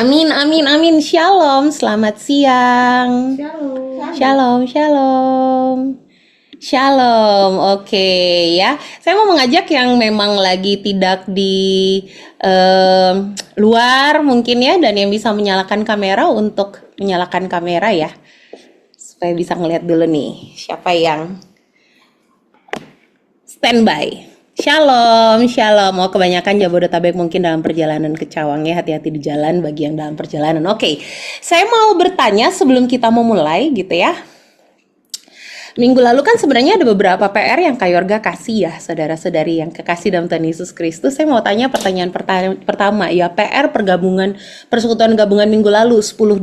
Amin, amin, amin. Shalom, selamat siang. Shalom. Shalom, shalom. Shalom, oke ya. Saya mau mengajak yang memang lagi tidak di luar mungkin ya, dan yang bisa menyalakan kamera untuk menyalakan kamera ya, supaya bisa ngeliat dulu nih siapa yang standby. Shalom, shalom. Oh, kebanyakan Jabodetabek mungkin dalam perjalanan ke Cawang ya. Hati-hati di jalan bagi yang dalam perjalanan. Oke, saya mau bertanya sebelum kita memulai gitu ya. Minggu lalu kan sebenarnya ada beberapa PR yang Kak Yorga kasih ya, saudara-saudari yang kekasih dalam Tuhan Yesus Kristus. Saya mau tanya pertanyaan pertama ya, PR persekutuan gabungan minggu lalu 10-20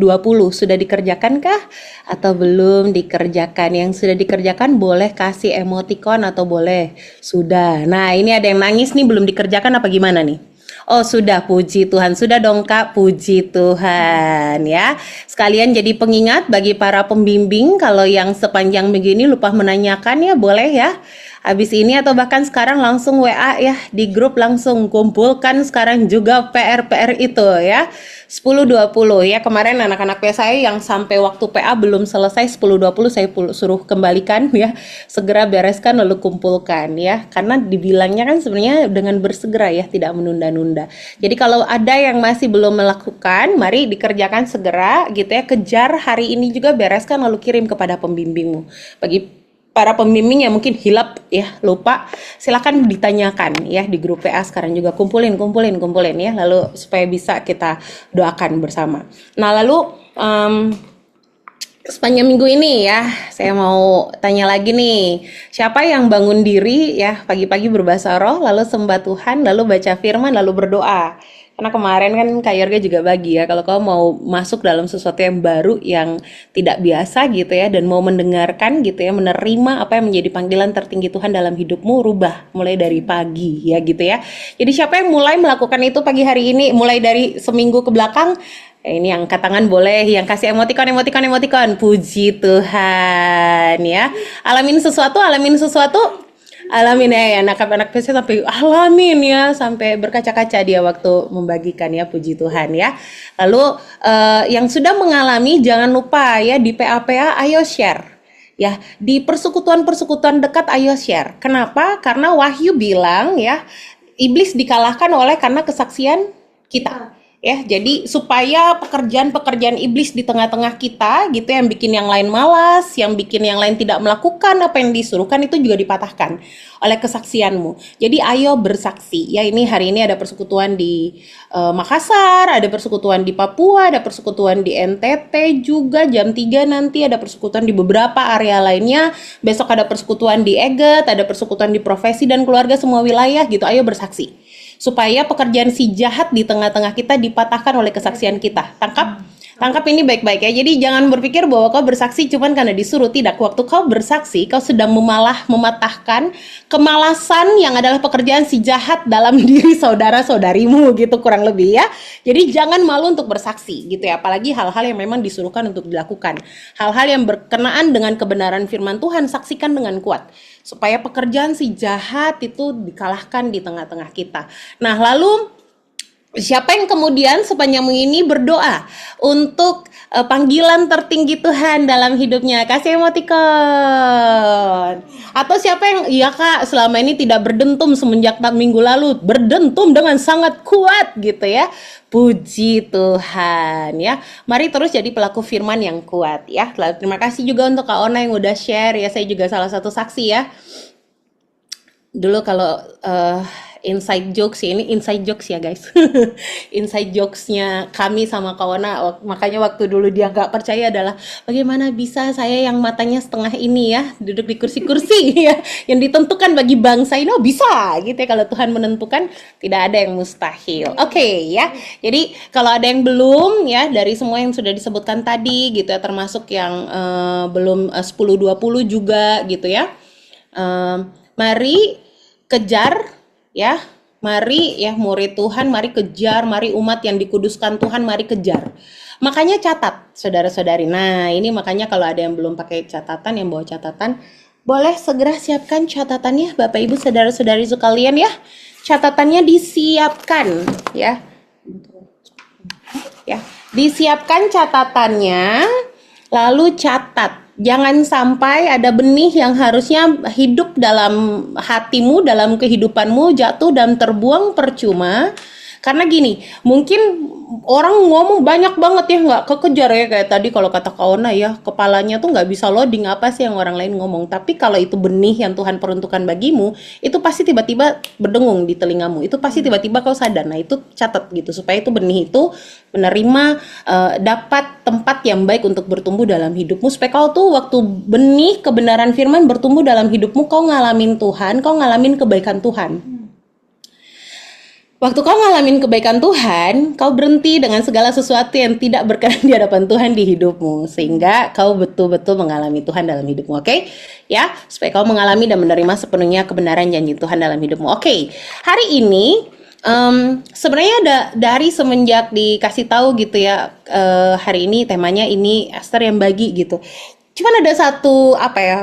sudah dikerjakankah atau belum dikerjakan? Yang sudah dikerjakan boleh kasih emoticon atau boleh sudah. Nah, ini ada yang nangis nih belum dikerjakan apa gimana nih? Oh sudah, puji Tuhan. Sudah dong Kak, puji Tuhan ya. Sekalian jadi pengingat bagi para pembimbing, kalau yang sepanjang begini lupa menanyakan ya boleh ya. Habis ini atau bahkan sekarang langsung WA ya, di grup langsung kumpulkan sekarang juga PR-PR itu ya. 10-20 ya, kemarin anak-anak saya yang sampai waktu PA belum selesai 10-20 saya suruh kembalikan ya. Segera bereskan lalu kumpulkan ya. Karena dibilangnya kan sebenarnya dengan bersegera ya, tidak menunda-nunda. Jadi kalau ada yang masih belum melakukan, mari dikerjakan segera gitu ya. Kejar hari ini juga, bereskan lalu kirim kepada pembimbingmu. Bagi para pembimbing yang mungkin hilap ya, lupa, silakan ditanyakan ya di grup PA sekarang juga, kumpulin ya, lalu supaya bisa kita doakan bersama. Nah lalu sepanjang minggu ini ya, saya mau tanya lagi nih, siapa yang bangun diri ya pagi-pagi berbahasa roh, lalu sembah Tuhan, lalu baca firman, lalu berdoa. Karena kemarin kan Kak Yorga juga bagi ya, kalau kamu mau masuk dalam sesuatu yang baru, yang tidak biasa gitu ya, dan mau mendengarkan gitu ya, menerima apa yang menjadi panggilan tertinggi Tuhan dalam hidupmu, rubah mulai dari pagi ya gitu ya. Jadi siapa yang mulai melakukan itu pagi hari ini, mulai dari seminggu ke belakang, ini yang angkat tangan boleh, yang kasih emoticon, puji Tuhan ya. Alamin sesuatu, alamin ya, anak-anak PC sampai alamin ya, sampai berkaca-kaca dia waktu membagikan ya, puji Tuhan ya. Lalu yang sudah mengalami jangan lupa ya, di PA-PA ayo share ya, di persekutuan-persekutuan dekat ayo share. Kenapa? Karena Wahyu bilang ya, iblis dikalahkan oleh karena kesaksian kita. Ya, jadi supaya pekerjaan-pekerjaan iblis di tengah-tengah kita gitu, yang bikin yang lain malas, yang bikin yang lain tidak melakukan apa yang disuruhkan, itu juga dipatahkan oleh kesaksianmu. Jadi ayo bersaksi. Ya, ini hari ini ada persekutuan di Makassar, ada persekutuan di Papua, ada persekutuan di NTT juga jam 3 nanti, ada persekutuan di beberapa area lainnya. Besok ada persekutuan di Eget, ada persekutuan di profesi dan keluarga semua wilayah gitu. Ayo bersaksi. Supaya pekerjaan si jahat di tengah-tengah kita dipatahkan oleh kesaksian kita. Tangkap ini baik-baik ya. Jadi jangan berpikir bahwa kau bersaksi cuman karena disuruh. Tidak, waktu kau bersaksi, kau sedang mematahkan kemalasan yang adalah pekerjaan si jahat dalam diri saudara-saudarimu gitu, kurang lebih ya. Jadi jangan malu untuk bersaksi gitu ya. Apalagi hal-hal yang memang disuruhkan untuk dilakukan. Hal-hal yang berkenaan dengan kebenaran firman Tuhan, saksikan dengan kuat. Supaya pekerjaan si jahat itu dikalahkan di tengah-tengah kita. Nah lalu siapa yang kemudian sepanjang ini berdoa untuk panggilan tertinggi Tuhan dalam hidupnya? Kasih emoticon. Atau siapa yang, iya Kak, selama ini tidak berdentum semenjak minggu lalu, berdentum dengan sangat kuat gitu ya. Puji Tuhan ya. Mari terus jadi pelaku firman yang kuat ya. Terima kasih juga untuk Kak Ona yang udah share ya. Saya juga salah satu saksi ya. Dulu kalau inside jokes ya, ini inside jokes ya guys. Inside jokesnya kami sama Kawana, makanya waktu dulu dia nggak percaya adalah bagaimana bisa saya yang matanya setengah ini ya duduk di kursi-kursi ya yang ditentukan bagi bangsa ini. Oh bisa gitu ya, kalau Tuhan menentukan tidak ada yang mustahil. Oke ya, jadi kalau ada yang belum ya dari semua yang sudah disebutkan tadi gitu ya, termasuk yang belum 10-20 juga gitu ya, mari kejar ya, mari ya murid Tuhan, mari kejar, mari umat yang dikuduskan Tuhan, mari kejar. Makanya catat saudara-saudari. Nah ini makanya kalau ada yang belum pakai catatan, yang bawa catatan, boleh segera siapkan catatannya Bapak Ibu saudara-saudari sekalian ya. Catatannya disiapkan ya. Ya, disiapkan catatannya, lalu catat. Jangan sampai ada benih yang harusnya hidup dalam hatimu, dalam kehidupanmu, jatuh dan terbuang percuma. Karena gini, mungkin orang ngomong banyak banget ya, nggak kekejar ya, kayak tadi kalau kata Kak Ona ya, kepalanya tuh nggak bisa loading apa sih yang orang lain ngomong. Tapi kalau itu benih yang Tuhan peruntukkan bagimu, itu pasti tiba-tiba berdengung di telingamu. Itu pasti tiba-tiba kau sadar. Nah itu catat gitu, supaya itu benih itu menerima, dapat tempat yang baik untuk bertumbuh dalam hidupmu, supaya kau tuh waktu benih kebenaran firman bertumbuh dalam hidupmu, kau ngalamin Tuhan, kau ngalamin kebaikan Tuhan. Waktu kau ngalamin kebaikan Tuhan, kau berhenti dengan segala sesuatu yang tidak berkenan di hadapan Tuhan di hidupmu, sehingga kau betul-betul mengalami Tuhan dalam hidupmu, oke? Ya, supaya kau mengalami dan menerima sepenuhnya kebenaran janji Tuhan dalam hidupmu. Oke, hari ini sebenarnya dari semenjak dikasih tahu gitu ya, hari ini temanya ini Esther yang bagi gitu. Cuman ada satu apa ya,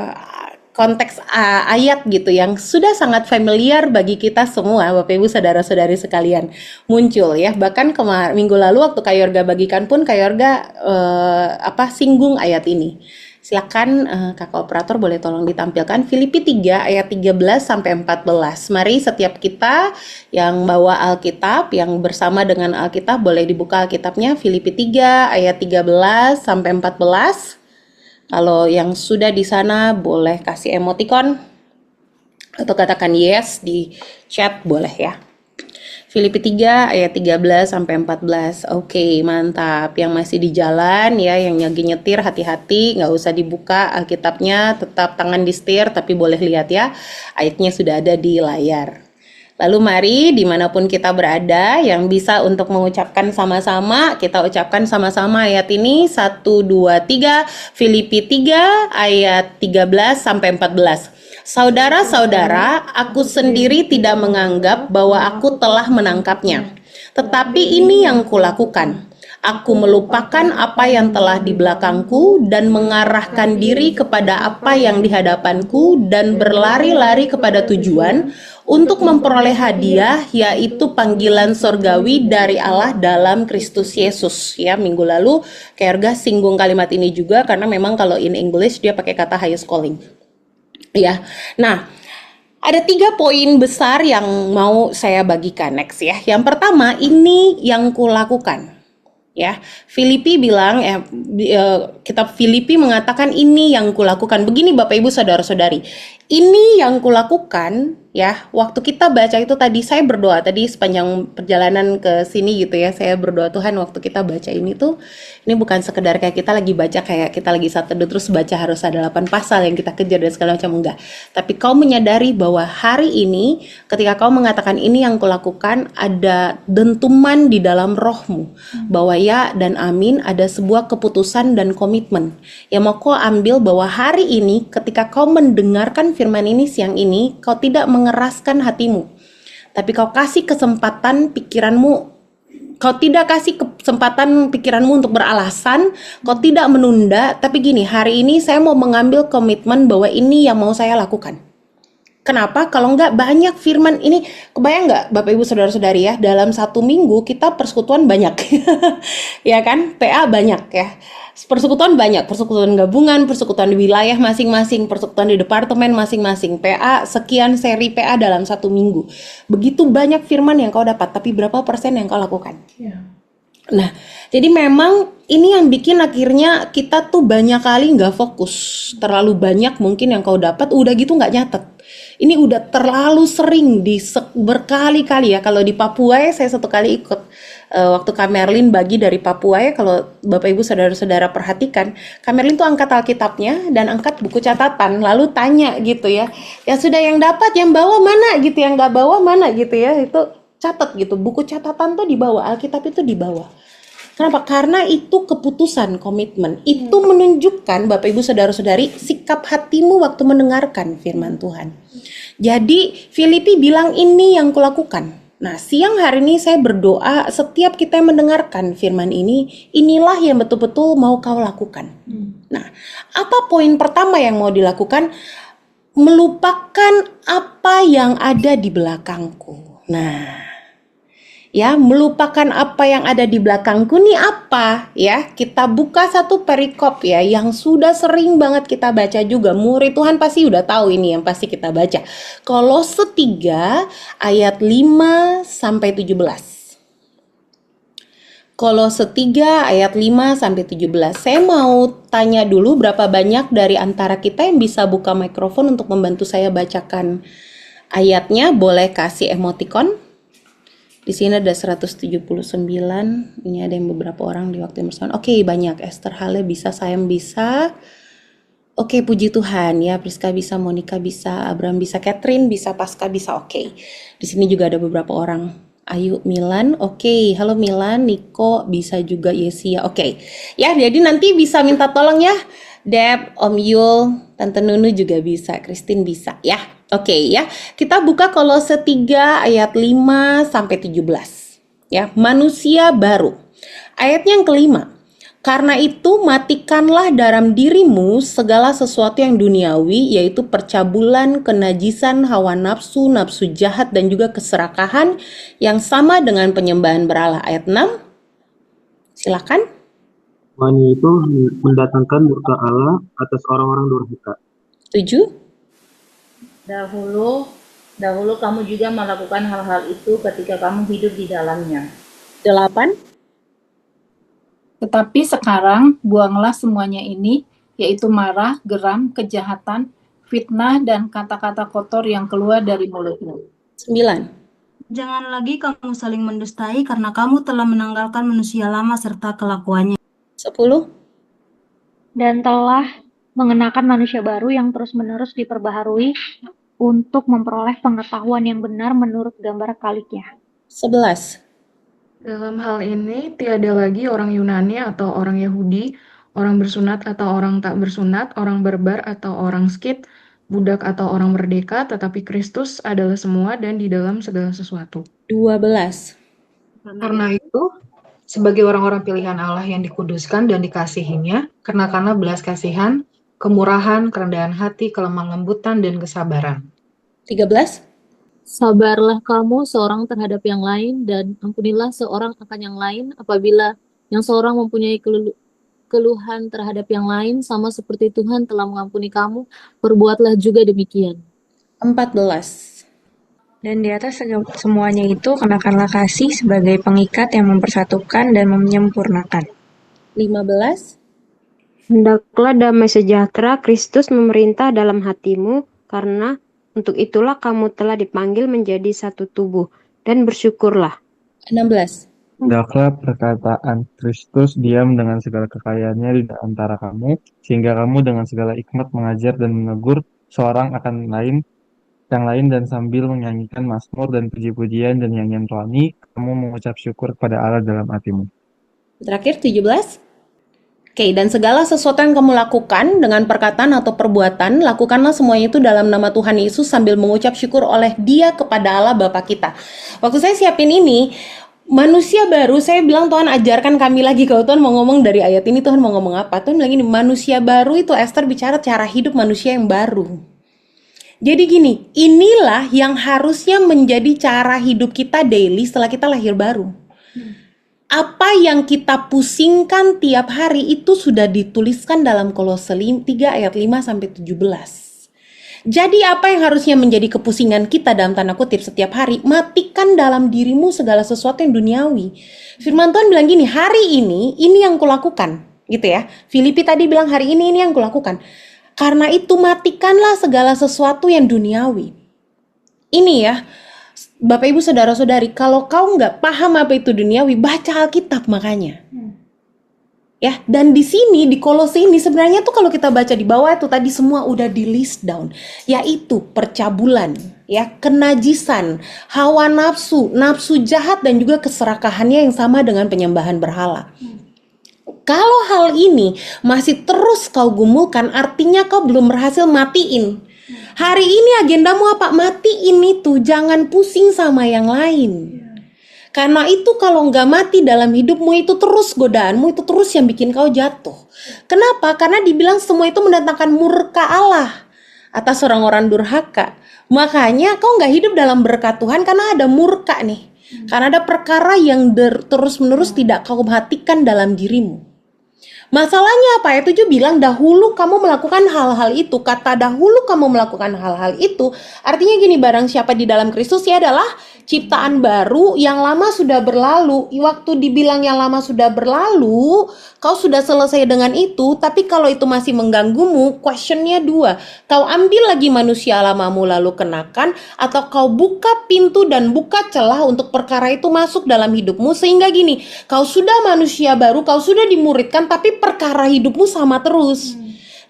konteks ayat gitu yang sudah sangat familiar bagi kita semua, Bapak Ibu saudara-saudari sekalian, muncul ya. Bahkan minggu lalu waktu Kak Yorga bagikan pun Kak Yorga singgung ayat ini. Silakan Kakak operator boleh tolong ditampilkan Filipi 3 ayat 13 sampai 14. Mari setiap kita yang bawa Alkitab, yang bersama dengan Alkitab, boleh dibuka Alkitabnya Filipi 3 ayat 13 sampai 14. Kalau yang sudah di sana boleh kasih emoticon atau katakan yes di chat boleh ya. Filipi 3 ayat 13 sampai 14. Oke, mantap. Yang masih di jalan ya, yang lagi nyetir hati-hati, nggak usah dibuka Alkitabnya, tetap tangan di setir tapi boleh lihat ya. Ayatnya sudah ada di layar. Lalu mari dimanapun kita berada yang bisa untuk mengucapkan sama-sama, kita ucapkan sama-sama ayat ini 1, 2, 3, Filipi 3 ayat 13 sampai 14. Saudara-saudara, aku sendiri tidak menganggap bahwa aku telah menangkapnya, tetapi ini yang kulakukan. Aku melupakan apa yang telah di belakangku dan mengarahkan diri kepada apa yang di hadapanku dan berlari-lari kepada tujuan untuk memperoleh hadiah, yaitu panggilan sorgawi dari Allah dalam Kristus Yesus. Ya, minggu lalu Kerga singgung kalimat ini juga karena memang kalau in English dia pakai kata highest calling. Ya, nah ada 3 poin besar yang mau saya bagikan next ya. Yang pertama, ini yang kulakukan. Ya, Filipi bilang kitab Filipi mengatakan ini yang kulakukan. Begini Bapak Ibu saudara-saudari, ini yang kulakukan ya. Waktu kita baca itu tadi saya berdoa tadi sepanjang perjalanan ke sini gitu ya. Saya berdoa Tuhan waktu kita baca ini tuh ini bukan sekedar kayak kita lagi baca kayak kita lagi saat teduh terus baca harus ada 8 pasal yang kita kejar dan segala macam, enggak. Tapi kau menyadari bahwa hari ini ketika kau mengatakan ini yang kulakukan, ada dentuman di dalam rohmu bahwa ya dan amin, ada sebuah keputusan dan komitmen yang mau kau ambil bahwa hari ini ketika kau mendengarkan firman ini siang ini, kau tidak mengeraskan hatimu, tapi kau kasih kesempatan pikiranmu, kau tidak kasih kesempatan pikiranmu untuk beralasan, kau tidak menunda, tapi gini, hari ini saya mau mengambil komitmen bahwa ini yang mau saya lakukan. Kenapa? Kalau enggak banyak firman ini, kebayang nggak Bapak Ibu Saudara-saudari ya, dalam 1 minggu kita persekutuan banyak, ya kan? PA banyak ya, persekutuan banyak, persekutuan gabungan, persekutuan di wilayah masing-masing, persekutuan di departemen masing-masing, PA sekian seri PA dalam 1 minggu. Begitu banyak firman yang kau dapat, tapi berapa persen yang kau lakukan? Yeah. Nah, jadi memang ini yang bikin akhirnya kita tuh banyak kali nggak fokus, terlalu banyak mungkin yang kau dapat, udah gitu nggak nyatet. Ini udah terlalu sering berkali-kali ya. Kalau di Papua ya, saya 1 kali ikut waktu Kak Merlin bagi dari Papua ya. Kalau Bapak Ibu saudara-saudara perhatikan, Kak Merlin tuh angkat Alkitabnya dan angkat buku catatan, lalu tanya gitu ya. Ya sudah yang dapat, yang bawa mana gitu, yang nggak bawa mana gitu ya. Itu catat gitu. Buku catatan tuh dibawa, Alkitab itu dibawa. Kenapa? Karena itu keputusan, komitmen. Itu menunjukkan Bapak Ibu saudara-saudari sikap hatimu waktu mendengarkan firman Tuhan. Jadi Filipi bilang ini yang kulakukan. Nah, siang hari ini saya berdoa setiap kita mendengarkan firman ini, inilah yang betul-betul mau kau lakukan. Nah, apa poin pertama yang mau dilakukan? Melupakan apa yang ada di belakangku. Nah, Ya, melupakan apa yang ada di belakangku nih apa ya. Kita buka satu perikop ya yang sudah sering banget kita baca juga. Murid Tuhan pasti udah tahu ini yang pasti kita baca. Kolose 3 ayat 5 sampai 17. Kolose 3 ayat 5 sampai 17. Saya mau tanya dulu berapa banyak dari antara kita yang bisa buka mikrofon untuk membantu saya bacakan ayatnya. Boleh kasih emoticon. Di sini ada 179. Ini ada yang beberapa orang di waktu yang bersamaan. Oke, banyak. Esther Hale bisa, Sayang bisa. Oke, puji Tuhan ya. Priska bisa, Monica bisa, Abraham bisa, Catherine bisa, Pasca bisa. Oke. Di sini juga ada beberapa orang. Ayu, Milan. Oke, halo Milan. Niko bisa juga, Yesia. Oke. Ya, jadi nanti bisa minta tolong ya. Deb, Om Yul, Tante Nunu juga bisa, Christine bisa ya. Oke ya, kita buka Kolose 3 ayat 5 sampai 17. Ya, manusia baru. Ayatnya yang kelima. Karena itu matikanlah dalam dirimu segala sesuatu yang duniawi, yaitu percabulan, kenajisan, hawa nafsu, nafsu jahat, dan juga keserakahan yang sama dengan penyembahan berhala. Ayat 6, silakan. Semuanya itu mendatangkan murka Allah atas orang-orang durhaka. 7. Dahulu kamu juga melakukan hal-hal itu ketika kamu hidup di dalamnya. 8. Tetapi sekarang buanglah semuanya ini, yaitu marah, geram, kejahatan, fitnah, dan kata-kata kotor yang keluar dari mulutmu. 9. Jangan lagi kamu saling mendustai karena kamu telah menanggalkan manusia lama serta kelakuannya. 10. Dan telah mengenakan manusia baru yang terus-menerus diperbaharui untuk memperoleh pengetahuan yang benar menurut gambar kaliknya. 11. Dalam hal ini, tiada lagi orang Yunani atau orang Yahudi, orang bersunat atau orang tak bersunat, orang barbar atau orang Skit, budak atau orang merdeka, tetapi Kristus adalah semua dan di dalam segala sesuatu. 12. Karena itu, sebagai orang-orang pilihan Allah yang dikuduskan dan dikasihinya, kenakanlah belas kasihan, kemurahan, kerendahan hati, kelemah lembutan, dan kesabaran. 13. Sabarlah kamu seorang terhadap yang lain, dan ampunilah seorang akan yang lain apabila yang seorang mempunyai keluhan terhadap yang lain, sama seperti Tuhan telah mengampuni kamu, perbuatlah juga demikian. 14. Dan di atas semuanya itu kenakanlah kasih sebagai pengikat yang mempersatukan dan menyempurnakan. 15. Hendaklah damai sejahtera Kristus memerintah dalam hatimu, karena untuk itulah kamu telah dipanggil menjadi satu tubuh, dan bersyukurlah. 16. Hendaklah perkataan Kristus diam dengan segala kekayaannya di antara kamu, sehingga kamu dengan segala hikmat mengajar dan menegur seorang akan yang lain, dan sambil menyanyikan mazmur dan puji-pujian dan nyanyian rohani, kamu mengucap syukur kepada Allah dalam hatimu. Terakhir 17. Oke, dan segala sesuatu yang kamu lakukan dengan perkataan atau perbuatan, lakukanlah semuanya itu dalam nama Tuhan Yesus sambil mengucap syukur oleh Dia kepada Allah Bapa kita. Waktu saya siapin ini, manusia baru, saya bilang Tuhan ajarkan kami lagi. Kalau Tuhan mau ngomong dari ayat ini, Tuhan mau ngomong apa? Tuhan bilang gini, manusia baru itu Esther bicara cara hidup manusia yang baru. Jadi gini, inilah yang harusnya menjadi cara hidup kita daily setelah kita lahir baru. Apa yang kita pusingkan tiap hari itu sudah dituliskan dalam Kolose 3 ayat 5 sampai 17. Jadi apa yang harusnya menjadi kepusingan kita dalam tanda kutip setiap hari? Matikan dalam dirimu segala sesuatu yang duniawi. Firman Tuhan bilang gini, hari ini yang kulakukan, gitu ya. Filipi tadi bilang hari ini yang kulakukan. Karena itu matikanlah segala sesuatu yang duniawi. Ini ya, Bapak Ibu Saudara-saudari, kalau kau nggak paham apa itu duniawi, baca Alkitab makanya. Ya, dan di sini di Kolose ini sebenarnya tuh kalau kita baca di bawah itu tadi semua udah di list down, yaitu percabulan, ya, kenajisan, hawa nafsu, nafsu jahat dan juga keserakahannya yang sama dengan penyembahan berhala. Kalau hal ini masih terus kau gumulkan, artinya kau belum berhasil matiin. Hari ini agendamu apa? Matiin itu, jangan pusing sama yang lain. Karena itu kalau nggak mati dalam hidupmu itu terus godaanmu, itu terus yang bikin kau jatuh. Kenapa? Karena dibilang semua itu mendatangkan murka Allah atas orang-orang durhaka. Makanya kau nggak hidup dalam berkat Tuhan karena ada murka nih. Karena ada perkara yang terus-menerus tidak kau perhatikan dalam dirimu. Masalahnya apa? Ayat 7 bilang dahulu kamu melakukan hal-hal itu. Kata dahulu kamu melakukan hal-hal itu artinya gini, barang siapa di dalam Kristus ia adalah ciptaan baru, yang lama sudah berlalu. Waktu dibilang yang lama sudah berlalu, kau sudah selesai dengan itu. Tapi kalau itu masih mengganggumu, questionnya dua. Kau ambil lagi manusia lamamu lalu kenakan, atau kau buka pintu dan buka celah untuk perkara itu masuk dalam hidupmu. Sehingga gini, kau sudah manusia baru, kau sudah dimuridkan, tapi perkara hidupmu sama terus.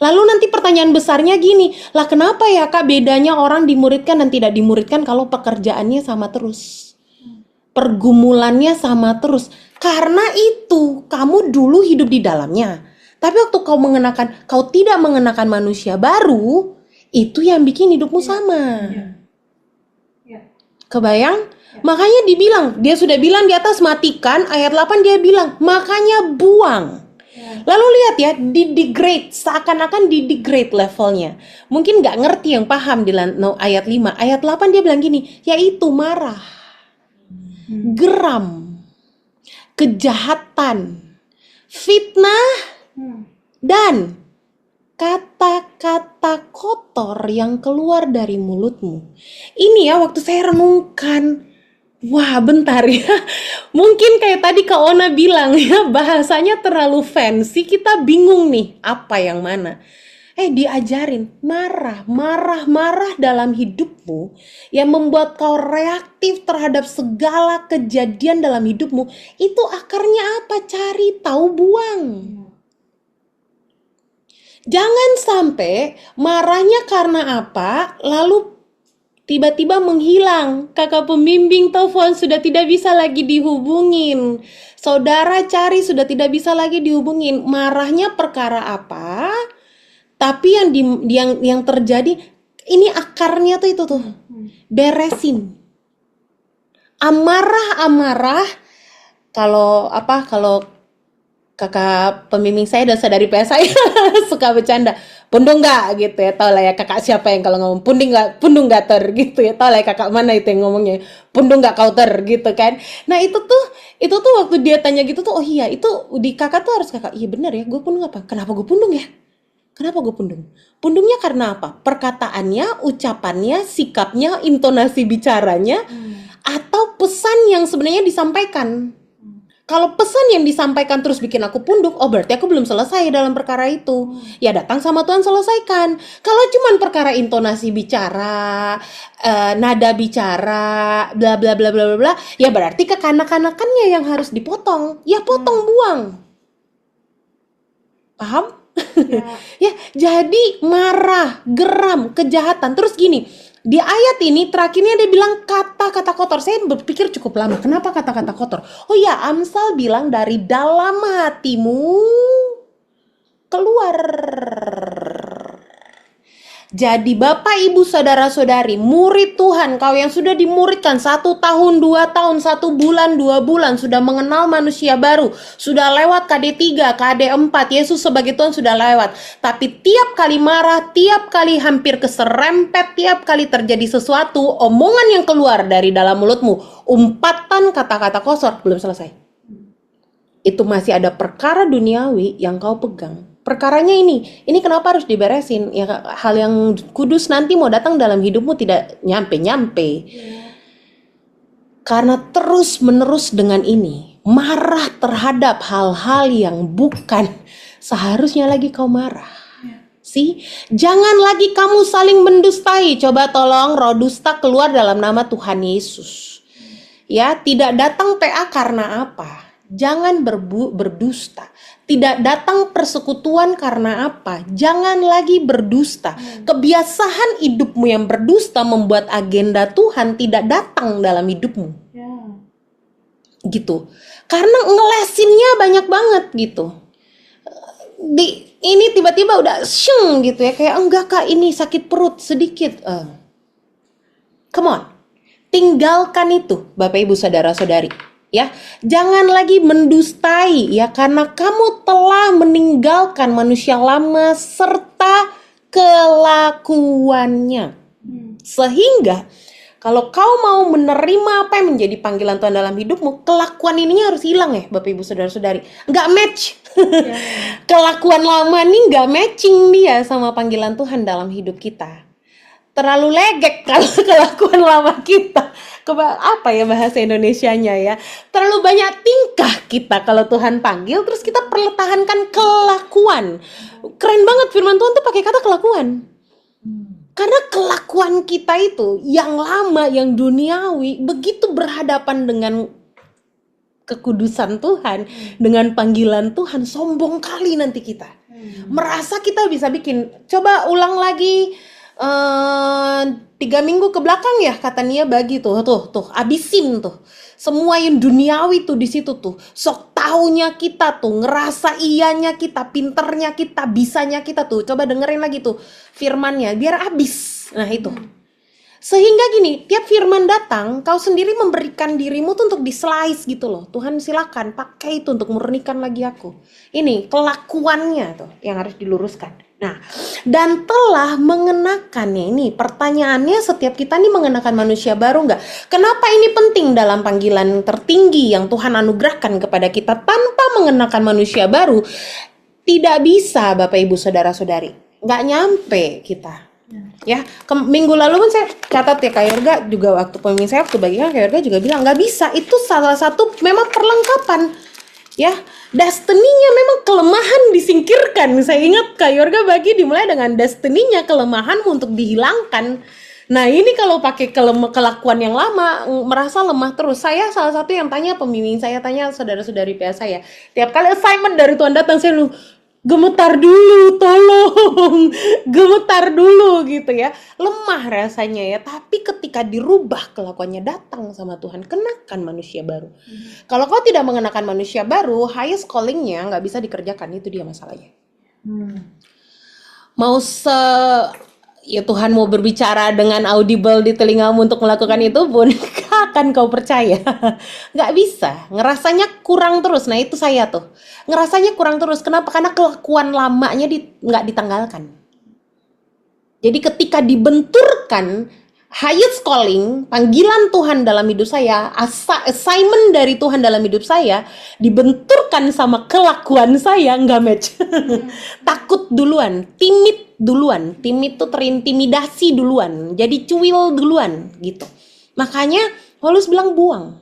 Lalu nanti pertanyaan besarnya gini, lah kenapa ya Kak bedanya orang dimuridkan dan tidak dimuridkan kalau pekerjaannya sama terus? Pergumulannya sama terus. Karena itu, kamu dulu hidup di dalamnya. Tapi waktu kau tidak mengenakan manusia baru, itu yang bikin hidupmu sama. Kebayang? Makanya dia sudah bilang di atas matikan, ayat 8 dia bilang, makanya buang. Lalu lihat ya, di-degrade, seakan-akan di-degrade levelnya. Mungkin nggak ngerti yang paham di ayat 5. Ayat 8 dia bilang gini, yaitu marah, geram, kejahatan, fitnah, dan kata-kata kotor yang keluar dari mulutmu. Ini ya waktu saya renungkan, wah bentar ya, mungkin kayak tadi Kak Ona bilang ya, bahasanya terlalu fancy, kita bingung nih apa yang mana. Diajarin marah dalam hidupmu yang membuat kau reaktif terhadap segala kejadian dalam hidupmu. Itu akarnya apa? Cari tahu, buang. Jangan sampai marahnya karena apa, lalu tiba-tiba menghilang. Kakak pembimbing telepon sudah tidak bisa lagi dihubungin. Saudara cari sudah tidak bisa lagi dihubungin. Marahnya perkara apa? Tapi yang terjadi ini akarnya tuh itu tuh. Beresin. Amarah kalau kakak pembimbing saya dan saudari PS saya suka bercanda, pundung nggak gitu ya, tau lah ya kakak siapa yang kalau ngomong pundung nggak ter gitu ya, tau lah ya kakak mana itu yang ngomongnya pundung nggak kau ter gitu kan. Nah itu tuh waktu dia tanya gitu tuh, oh iya itu di kakak tuh harus kakak, iya bener ya, gue pundung apa? Kenapa gue pundung ya? Kenapa gue pundung? Pundungnya karena apa? Perkataannya, ucapannya, sikapnya, intonasi bicaranya, atau pesan yang sebenarnya disampaikan. Kalau pesan yang disampaikan terus bikin aku pundung, oh berarti aku belum selesai dalam perkara itu. Ya datang sama Tuhan selesaikan. Kalau cuman perkara intonasi bicara, nada bicara, bla bla bla bla bla bla, ya berarti kekanak-kanakannya yang harus dipotong. Ya potong, buang. Paham? Ya, jadi marah, geram, kejahatan. Terus gini, di ayat ini terakhirnya dia bilang kata-kata kotor. Saya berpikir cukup lama, kenapa kata-kata kotor? Oh ya, Amsal bilang dari dalam hatimu keluar. Jadi Bapak Ibu Saudara-saudari, murid Tuhan, kau yang sudah dimuridkan 1 tahun, 2 tahun, 1 bulan, 2 bulan, sudah mengenal manusia baru, sudah lewat KD3, KD4, Yesus sebagai Tuhan sudah lewat. Tapi tiap kali marah, tiap kali hampir keserempet, tiap kali terjadi sesuatu, omongan yang keluar dari dalam mulutmu, umpatan kata-kata kotor, belum selesai. Itu masih ada perkara duniawi yang kau pegang. Perkaranya ini kenapa harus diberesin? Ya hal yang kudus nanti mau datang dalam hidupmu tidak nyampe-nyampe. Karena terus-menerus dengan ini, marah terhadap hal-hal yang bukan seharusnya lagi kau marah. Jangan lagi kamu saling mendustai. Coba tolong roh dusta keluar dalam nama Tuhan Yesus. Ya, tidak datang PA karena apa? Jangan berdusta. Tidak datang persekutuan karena apa? Jangan lagi berdusta. Kebiasaan hidupmu yang berdusta membuat agenda Tuhan tidak datang dalam hidupmu. Gitu. Karena ngelesinnya banyak banget gitu. Ini tiba-tiba udah syeng gitu ya, kayak enggak Kak, ini sakit perut sedikit. Come on. Tinggalkan itu, Bapak Ibu Saudara-saudari. Ya, jangan lagi mendustai ya, karena kamu telah meninggalkan manusia lama serta kelakuannya. Sehingga Kalau kau mau menerima apa yang menjadi panggilan Tuhan dalam hidupmu, kelakuan ininya harus hilang ya Bapak Ibu Saudara-saudari. Nggak match. Kelakuan lama nih nggak matching dia sama panggilan Tuhan dalam hidup kita. Terlalu legek kalau kelakuan lama kita. Apa ya bahasa Indonesianya ya? Terlalu banyak tingkah kita kalau Tuhan panggil, terus kita pertahankan kelakuan. Keren banget firman Tuhan tuh pakai kata kelakuan. Karena kelakuan kita itu yang lama, yang duniawi, begitu berhadapan dengan kekudusan Tuhan, dengan panggilan Tuhan, sombong kali nanti kita. Merasa kita bisa bikin. Coba ulang lagi 3 minggu ke belakang ya, kata Nia bagi tuh, abisin tuh. Semua yang duniawi tuh di situ tuh. Sok taunya kita tuh, ngerasa iyanya kita, pinternya kita, bisanya kita tuh. Coba dengerin lagi tuh firmannya, biar abis. Nah itu. Sehingga gini, tiap firman datang, kau sendiri memberikan dirimu tuh untuk di-slice gitu loh. Tuhan silakan pakai itu untuk murnikan lagi aku. Ini kelakuannya tuh yang harus diluruskan. Nah, dan telah mengenakannya ini, pertanyaannya setiap kita nih mengenakan manusia baru nggak? Kenapa ini penting dalam panggilan tertinggi yang Tuhan anugerahkan kepada kita tanpa mengenakan manusia baru? Tidak bisa Bapak Ibu Saudara-saudari, nggak nyampe kita. Ya, minggu lalu kan saya catat ya, Kak Yorga juga waktu pemimpin saya waktu bagian, Kak Yorga juga bilang nggak bisa, itu salah satu memang perlengkapan. Ya, destiny-nya memang kelemahan disingkirkan. Saya ingat Kak Yorga bagi dimulai dengan destiny-nya, kelemahanmu untuk dihilangkan. Nah ini kalau pakai kelakuan yang lama, merasa lemah terus. Saya salah satu yang tanya pembimbing saya, tanya saudara-saudari PA saya. Tiap kali assignment dari Tuhan datang, saya gemetar dulu, tolong, gemetar dulu gitu ya. Lemah rasanya ya, tapi ketika dirubah kelakuannya datang sama Tuhan, kenakan manusia baru. Kalau kau tidak mengenakan manusia baru, highest calling-nya nggak bisa dikerjakan, itu dia masalahnya. Mau ya Tuhan mau berbicara dengan audible di telingamu untuk melakukan itu pun akan kau percaya. Nggak bisa, ngerasanya kurang terus. Nah itu saya tuh, ngerasanya kurang terus. Kenapa? Karena kelakuan lamanya nggak ditanggalkan. Jadi ketika dibenturkan highest calling, panggilan Tuhan dalam hidup saya, assignment dari Tuhan dalam hidup saya, dibenturkan sama kelakuan saya, nggak match. Takut duluan, timid duluan, timid tuh terintimidasi duluan, jadi cuil duluan gitu. Makanya Paulus bilang buang,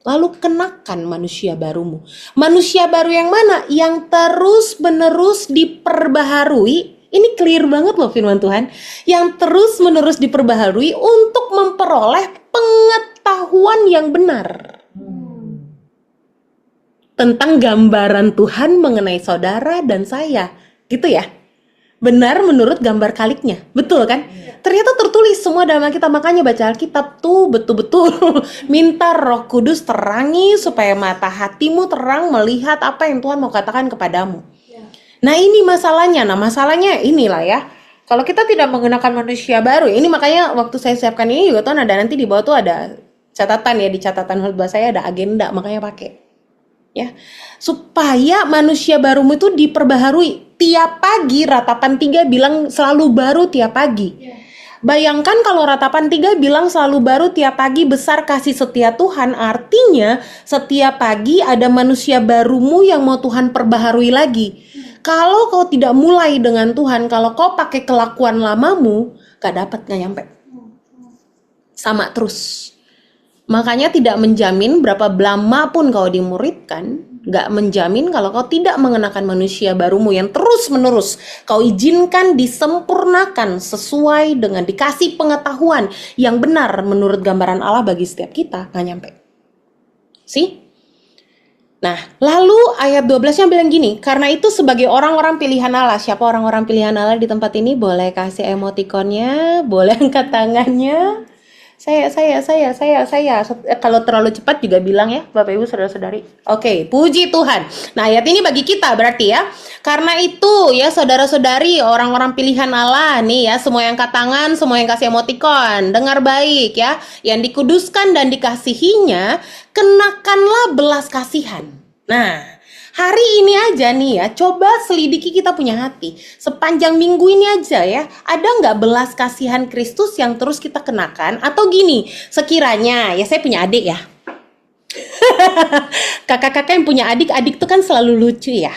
lalu kenakan manusia barumu. Manusia baru yang mana? Yang terus menerus diperbaharui. Ini clear banget loh firman Tuhan. Yang terus menerus diperbaharui untuk memperoleh pengetahuan yang benar. Tentang gambaran Tuhan mengenai saudara dan saya. Gitu ya. Benar menurut gambar kaliknya. Betul kan? Ternyata tertulis semua dalam kita. Makanya baca Alkitab tuh betul-betul minta Roh Kudus terangi supaya mata hatimu terang melihat apa yang Tuhan mau katakan kepadamu. Nah ini masalahnya. Nah masalahnya inilah ya. Kalau kita tidak menggunakan manusia baru, ini makanya waktu saya siapkan ini juga Tuhan ada nanti di bawah tuh ada catatan ya, di catatan khotbah saya ada agenda, makanya pakai. Ya, supaya manusia barumu itu diperbaharui. Tiap pagi ratapan 3 bilang selalu baru tiap pagi. Bayangkan kalau ratapan 3 bilang selalu baru tiap pagi, besar kasih setia Tuhan, artinya setiap pagi ada manusia barumu yang mau Tuhan perbaharui lagi. Kalau kau tidak mulai dengan Tuhan, kalau kau pakai kelakuan lamamu, gak nyampe. Sama terus. Makanya tidak menjamin berapa lama pun kau dimuridkan, gak menjamin kalau kau tidak mengenakan manusia barumu yang terus menerus kau izinkan disempurnakan sesuai dengan dikasih pengetahuan yang benar menurut gambaran Allah bagi setiap kita, gak nyampe. See? Nah, lalu ayat 12-nya bilang gini, karena itu sebagai orang-orang pilihan Allah, siapa orang-orang pilihan Allah di tempat ini? Boleh kasih emotikonnya, boleh angkat tangannya. Saya. Kalau terlalu cepat juga bilang ya, Bapak Ibu Saudara-saudari. Oke, puji Tuhan. Nah, ayat ini bagi kita berarti ya. Karena itu ya saudara-saudari, orang-orang pilihan Allah nih ya, semua yang angkat tangan, semua yang kasih emotikon, dengar baik ya. Yang dikuduskan dan dikasihinya, kenakanlah belas kasihan. Nah, Hari ini aja nih ya, coba selidiki kita punya hati. Sepanjang minggu ini aja ya, ada nggak belas kasihan Kristus yang terus kita kenakan? Atau gini, sekiranya, ya saya punya adik ya. Kakak-kakak yang punya adik tuh kan selalu lucu ya.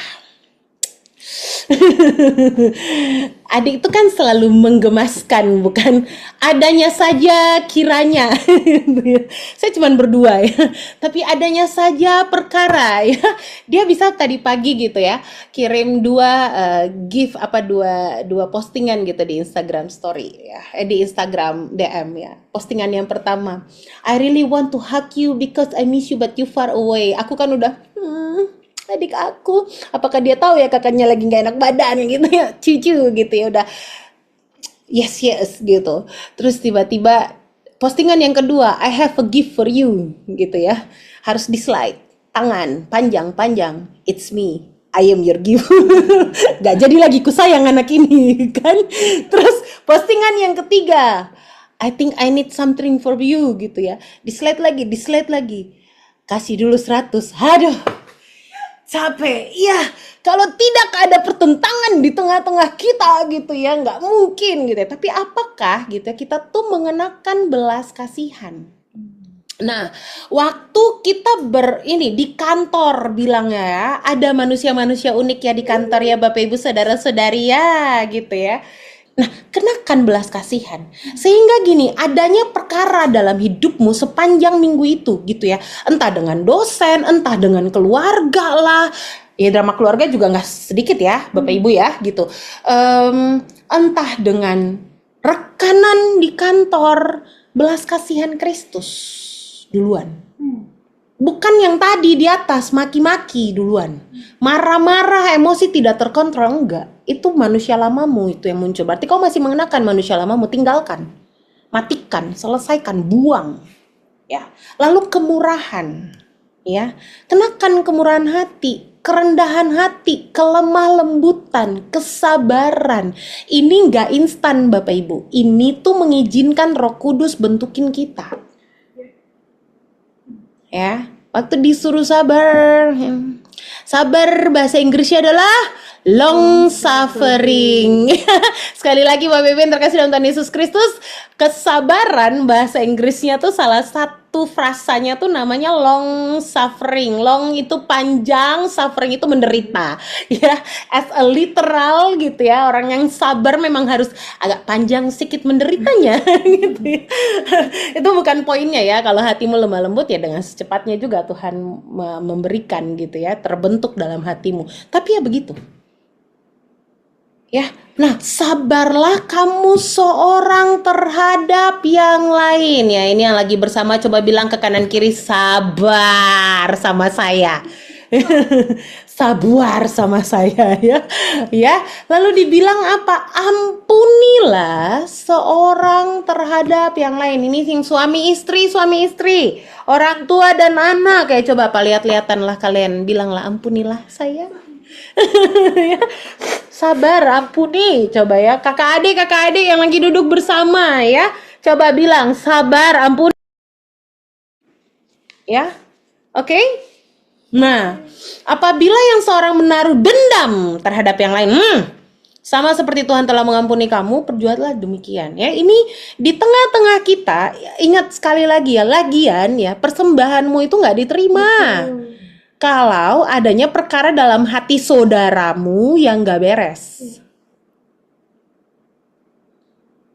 Adik itu kan selalu menggemaskan, bukan adanya saja kiranya. Saya cuma berdua ya, tapi adanya saja perkara ya. Dia bisa tadi pagi gitu ya, kirim dua postingan gitu di Instagram Story ya, di Instagram DM ya. Postingan yang pertama, I really want to hug you because I miss you but you far away. Aku kan udah adik aku, apakah dia tahu ya kakaknya lagi nggak enak badan gitu ya, cucu gitu ya, udah yes gitu. Terus tiba-tiba postingan yang kedua, I have a gift for you gitu ya, harus di slide tangan panjang, it's me, I am your gift. Gak jadi lagi ku sayang anak ini kan. Terus postingan yang ketiga, I think I need something for you gitu ya, di slide lagi, kasih dulu 100. Aduh, capek ya, kalau tidak ada pertentangan di tengah-tengah kita gitu ya, nggak mungkin gitu ya. Tapi apakah gitu ya, kita tuh mengenakan belas kasihan. Nah, waktu kita di kantor bilangnya ya, ada manusia-manusia unik ya di kantor ya, Bapak Ibu saudara-saudari ya gitu ya. Nah, kenakan belas kasihan. Sehingga gini, adanya perkara dalam hidupmu sepanjang minggu itu gitu ya. Entah dengan dosen, entah dengan keluarga lah. Ya drama keluarga juga nggak sedikit ya, Bapak Ibu ya gitu. Entah dengan rekanan di kantor, belas kasihan Kristus duluan. Bukan yang tadi di atas maki-maki duluan. Marah-marah, emosi tidak terkontrol, enggak. Itu manusia lamamu itu yang muncul. Berarti kau masih mengenakan manusia lamamu, tinggalkan. Matikan, selesaikan, buang. Ya. Lalu kemurahan, ya. Kenakan kemurahan hati, kerendahan hati, kelemah lembutan, kesabaran. Ini enggak instan Bapak Ibu. Ini tuh mengizinkan Roh Kudus bentukin kita. Ya, waktu disuruh sabar. Sabar bahasa Inggrisnya adalah long suffering. Sekali lagi Bapak Ibu yang terkasih dalam Tuhan Yesus Kristus, kesabaran bahasa Inggrisnya tuh salah satu frasanya tuh namanya long suffering. Long itu panjang, suffering itu menderita. Ya, as a literal gitu ya, orang yang sabar memang harus agak panjang sedikit menderitanya gitu ya. Itu bukan poinnya ya. Kalau hatimu lemah lembut ya dengan secepatnya juga Tuhan memberikan gitu ya, terbentuk dalam hatimu. Tapi ya begitu. Ya, nah sabarlah kamu seorang terhadap yang lain ya. Ini yang lagi bersama coba bilang ke kanan kiri, sabar sama saya. Sabar sama saya ya. Ya, lalu dibilang apa? Ampunilah seorang terhadap yang lain. Ini sing suami istri, orang tua dan anak. Kayak coba apa lihat-lihatanlah kalian, bilanglah ampunilah saya. Ya. Sabar, ampuni, coba ya. Kakak adik yang lagi duduk bersama ya. Coba bilang sabar, ampuni. Ya. Oke? Nah, apabila yang seorang menaruh dendam terhadap yang lain, sama seperti Tuhan telah mengampuni kamu, perbuatlah demikian ya. Ini di tengah-tengah kita, ingat sekali lagi ya, lagian ya, persembahanmu itu nggak diterima. Kalau adanya perkara dalam hati saudaramu yang gak beres.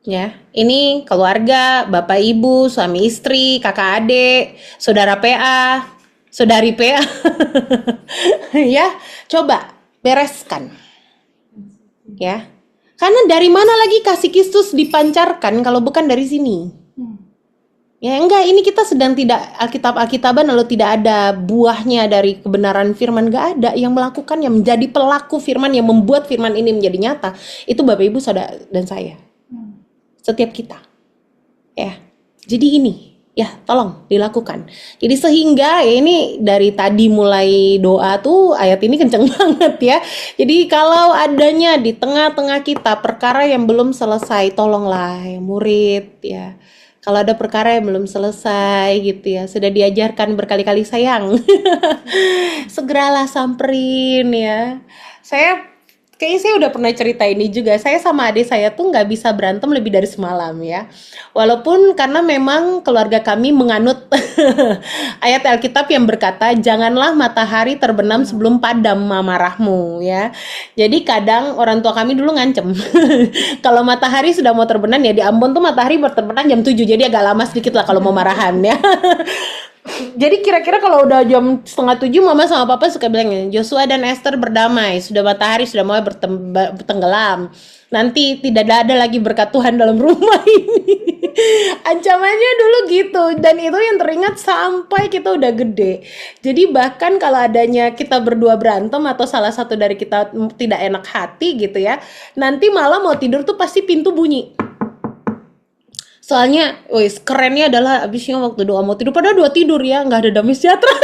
Ya, ini keluarga, bapak ibu, suami istri, kakak adik, saudara PA, saudari PA. Ya, coba bereskan. Ya. Karena dari mana lagi kasih Kristus dipancarkan kalau bukan dari sini? Ya enggak, ini kita sedang tidak Alkitaban lalu tidak ada buahnya dari kebenaran firman, enggak ada. Yang melakukan, yang menjadi pelaku firman, yang membuat firman ini menjadi nyata, itu Bapak Ibu saudara dan saya. Setiap kita. Ya. Jadi ini, ya tolong dilakukan. Jadi sehingga ya ini dari tadi mulai doa tuh ayat ini kenceng banget ya. Jadi kalau adanya di tengah-tengah kita perkara yang belum selesai, tolonglah ya murid ya. Kalau ada perkara yang belum selesai gitu ya, sudah diajarkan berkali-kali sayang, segeralah samperin ya. Kayaknya saya udah pernah cerita ini juga. Saya sama adik saya tuh nggak bisa berantem lebih dari semalam ya. Walaupun karena memang keluarga kami menganut ayat Alkitab yang berkata, janganlah matahari terbenam sebelum padam amarahmu ya. Jadi kadang orang tua kami dulu ngancem. Kalau matahari sudah mau terbenam ya, di Ambon tuh matahari terbenam jam 7. Jadi agak lama sedikit lah kalau mau marahan ya. Jadi kira-kira kalau udah jam 6:30 mama sama papa suka bilang, Joshua dan Esther berdamai, sudah matahari sudah mulai bertenggelam. Nanti tidak ada lagi berkat Tuhan dalam rumah ini. Ancamannya dulu gitu, dan itu yang teringat sampai kita udah gede. Jadi bahkan kalau adanya kita berdua berantem atau salah satu dari kita tidak enak hati gitu ya, nanti malam mau tidur tuh pasti pintu bunyi. Soalnya, wis kerennya adalah abisnya waktu doa mau tidur, padahal doa tidur ya, nggak ada damai sejahtera.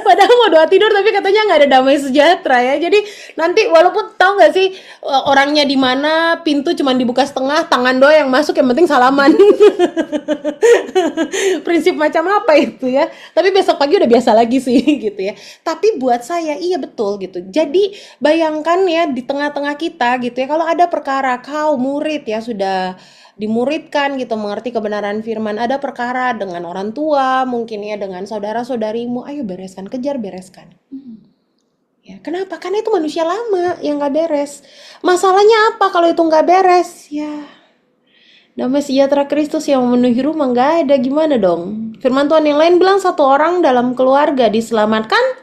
Padahal mau doa tidur tapi katanya nggak ada damai sejahtera ya. Jadi nanti walaupun tahu nggak sih orangnya di mana, pintu cuma dibuka setengah, tangan doa yang masuk, yang penting salaman. Prinsip macam apa itu ya? Tapi besok pagi udah biasa lagi sih gitu ya. Tapi buat saya iya betul gitu. Jadi bayangkan ya di tengah-tengah kita gitu ya, kalau ada perkara kau murid ya sudah dimuridkan gitu, mengerti kebenaran firman, ada perkara dengan orang tua, mungkin ya dengan saudara-saudarimu, ayo bereskan, kejar bereskan. Ya, kenapa? Karena itu manusia lama yang gak beres. Masalahnya apa kalau itu gak beres? Ya, damai sejahtera Kristus yang memenuhi rumah gak ada, gimana dong? Firman Tuhan yang lain bilang, satu orang dalam keluarga diselamatkan,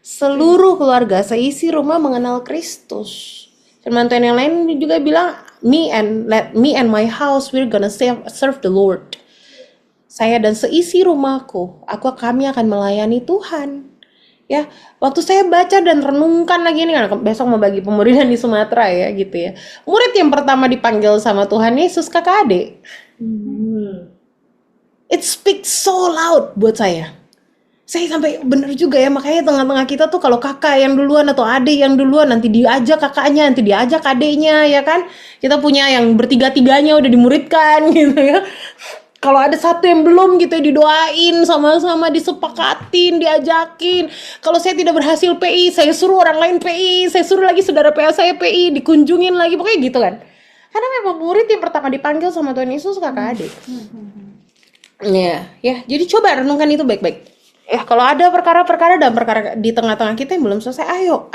seluruh keluarga seisi rumah mengenal Kristus. Firman Tuhan yang lain juga bilang, me and my house we're gonna serve the Lord. Saya dan seisi rumahku, kami akan melayani Tuhan. Ya, waktu saya baca dan renungkan lagi ini kan besok mau bagi pemuridan di Sumatera ya gitu ya. Murid yang pertama dipanggil sama Tuhan Yesus kakak adik. It speaks so loud buat saya. Saya sampai bener juga ya, makanya tengah-tengah kita tuh kalau kakak yang duluan atau adik yang duluan, nanti diajak kakaknya, nanti diajak adiknya ya kan. Kita punya yang bertiga-tiganya udah dimuridkan gitu ya. Kalau ada satu yang belum gitu ya, didoain sama-sama, disepakatin, diajakin. Kalau saya tidak berhasil PI, saya suruh orang lain PI, saya suruh lagi saudara PA saya PI, dikunjungin lagi, pokoknya gitu kan. Karena memang murid yang pertama dipanggil sama Tuhan Yesus kakak adik. Ya, jadi coba renungkan itu baik-baik. Ya, kalau ada perkara-perkara dan perkara di tengah-tengah kita yang belum selesai, ayo.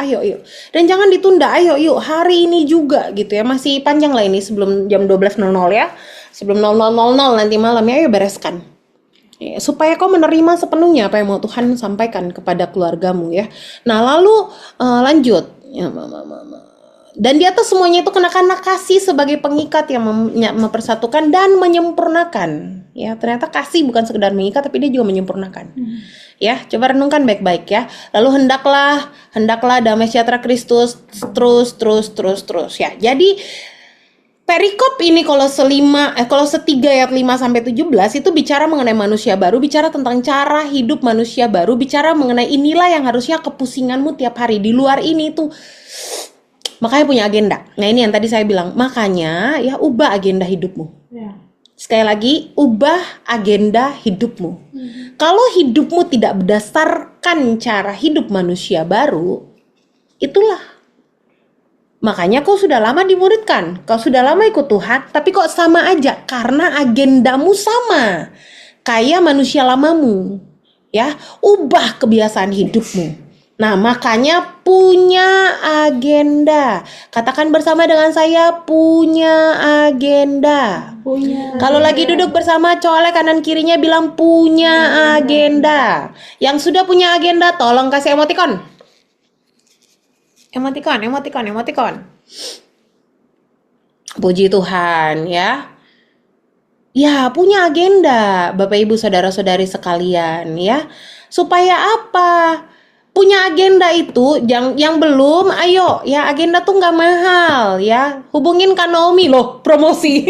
Dan jangan ditunda, yuk hari ini juga gitu ya. Masih panjang lah ini sebelum jam 12.00 ya. Sebelum 00.00 nanti malam ya, ayo bereskan. Ya, supaya kau menerima sepenuhnya apa yang mau Tuhan sampaikan kepada keluargamu ya. Nah, lalu lanjut. Ya, dan di atas semuanya itu kenakanlah kasih sebagai pengikat yang mempersatukan dan menyempurnakan. Ya, ternyata kasih bukan sekedar mengikat tapi dia juga menyempurnakan. Ya, coba renungkan baik-baik ya. Lalu hendaklah damai sejahtera Kristus terus ya. Jadi perikop ini kalau setiga ayat 5 sampai 17 itu bicara mengenai manusia baru, bicara tentang cara hidup manusia baru, bicara mengenai inilah yang harusnya kepusinganmu tiap hari. Di luar ini tuh makanya punya agenda. Nah, ini yang tadi saya bilang, makanya ya ubah agenda hidupmu. Sekali lagi, ubah agenda hidupmu. Kalau hidupmu tidak berdasarkan cara hidup manusia baru, itulah. Makanya kau sudah lama dimuridkan, kau sudah lama ikut Tuhan, tapi kok sama aja karena agendamu sama kayak manusia lamamu. Ya, ubah kebiasaan hidupmu. Nah, makanya punya agenda. Katakan bersama dengan saya, punya agenda. Kalau lagi duduk bersama, colek kanan kirinya bilang punya agenda. Yang sudah punya agenda, tolong kasih emoticon. Emoticon. Puji Tuhan ya. Ya, punya agenda, Bapak Ibu Saudara-saudari sekalian ya. Supaya apa? punya agenda itu yang belum, ayo ya, agenda tuh nggak mahal ya, hubungin Kak Naomi loh, promosi.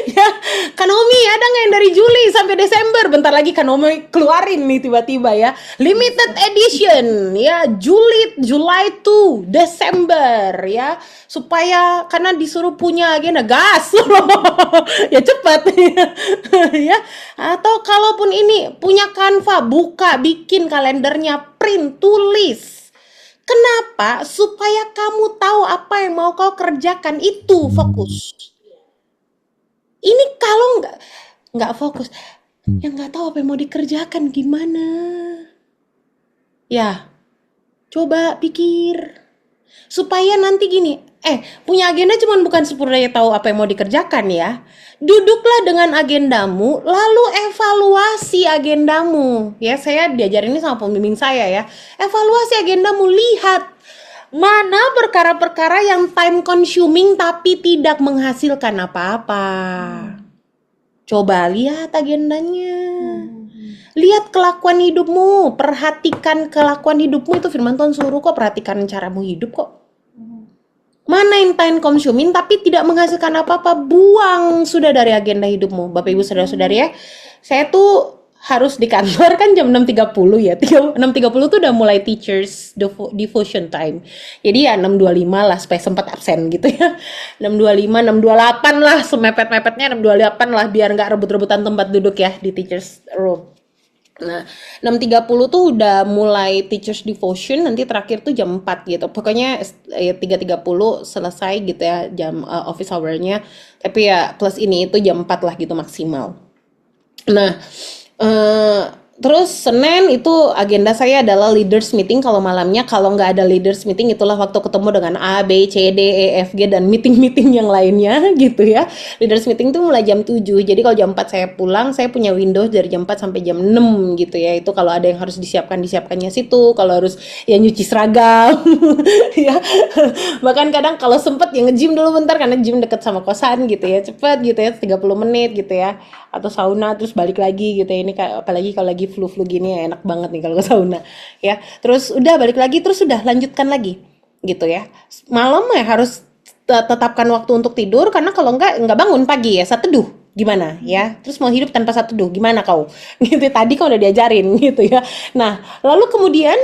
Ya, Kak Naomi ada nggak yang dari Juli sampai Desember? Bentar lagi Kak Naomi keluarin nih tiba-tiba ya, limited edition ya, July to Desember ya, supaya karena disuruh punya agenda, gas. Ya cepat. Ya, atau kalaupun ini punya Canva, buka, bikin kalendernya, print, tulis. Kenapa? Supaya kamu tahu apa yang mau kau kerjakan, itu fokus. Ini kalau nggak fokus, yang nggak tahu apa yang mau dikerjakan gimana. Ya, coba pikir. Supaya nanti gini, punya agenda cuman bukan supaya tahu apa yang mau dikerjakan ya. Duduklah dengan agendamu, lalu evaluasi agendamu. Ya, saya diajarin ini sama pembimbing saya ya. Evaluasi agendamu, lihat mana perkara-perkara yang time consuming tapi tidak menghasilkan apa-apa. Coba lihat agendanya. Lihat kelakuan hidupmu, perhatikan kelakuan hidupmu, itu firman Tuhan suruh kok, perhatikan caramu hidup kok. Mana yang time consuming tapi tidak menghasilkan apa-apa, buang sudah dari agenda hidupmu. Bapak Ibu Saudara-saudari ya, saya tuh harus di kantor kan jam 6.30 ya. 6.30 tuh udah mulai teachers devotion time. Jadi ya 6.25 lah supaya sempat absen gitu ya. 6.25, 6.28 lah, semepet-mepetnya 6.28 lah biar nggak rebut-rebutan tempat duduk ya di teachers room. Nah, 6.30 tuh udah mulai teachers devotion, nanti terakhir tuh jam 4 gitu. Pokoknya ya 3.30 selesai gitu ya jam office hour-nya. Tapi ya plus ini itu jam 4 lah gitu maksimal. Nah, terus Senin itu agenda saya adalah leaders meeting kalau malamnya. Kalau nggak ada leaders meeting, itulah waktu ketemu dengan A, B, C, D, E, F, G, dan meeting-meeting yang lainnya gitu ya. Leaders meeting itu mulai jam 7. Jadi kalau jam 4 saya pulang, saya punya window dari jam 4 sampai jam 6 gitu ya. Itu kalau ada yang harus disiapkannya situ. Kalau harus ya nyuci seragam. Ya. Bahkan kadang kalau sempet ya nge-gym dulu bentar, karena gym deket sama kosan gitu ya. Cepet gitu ya, 30 menit gitu ya. Atau sauna terus balik lagi gitu ya. Ini apalagi kalau lagi flu-flu gini ya, enak banget nih kalau ke sauna ya. Terus udah balik lagi, terus udah lanjutkan lagi gitu ya. Malam ya harus tetapkan waktu untuk tidur, karena kalau nggak bangun pagi ya, saat teduh gimana ya. Terus mau hidup tanpa saat teduh gimana kau? Gitu tadi kau udah diajarin gitu ya. Nah, lalu kemudian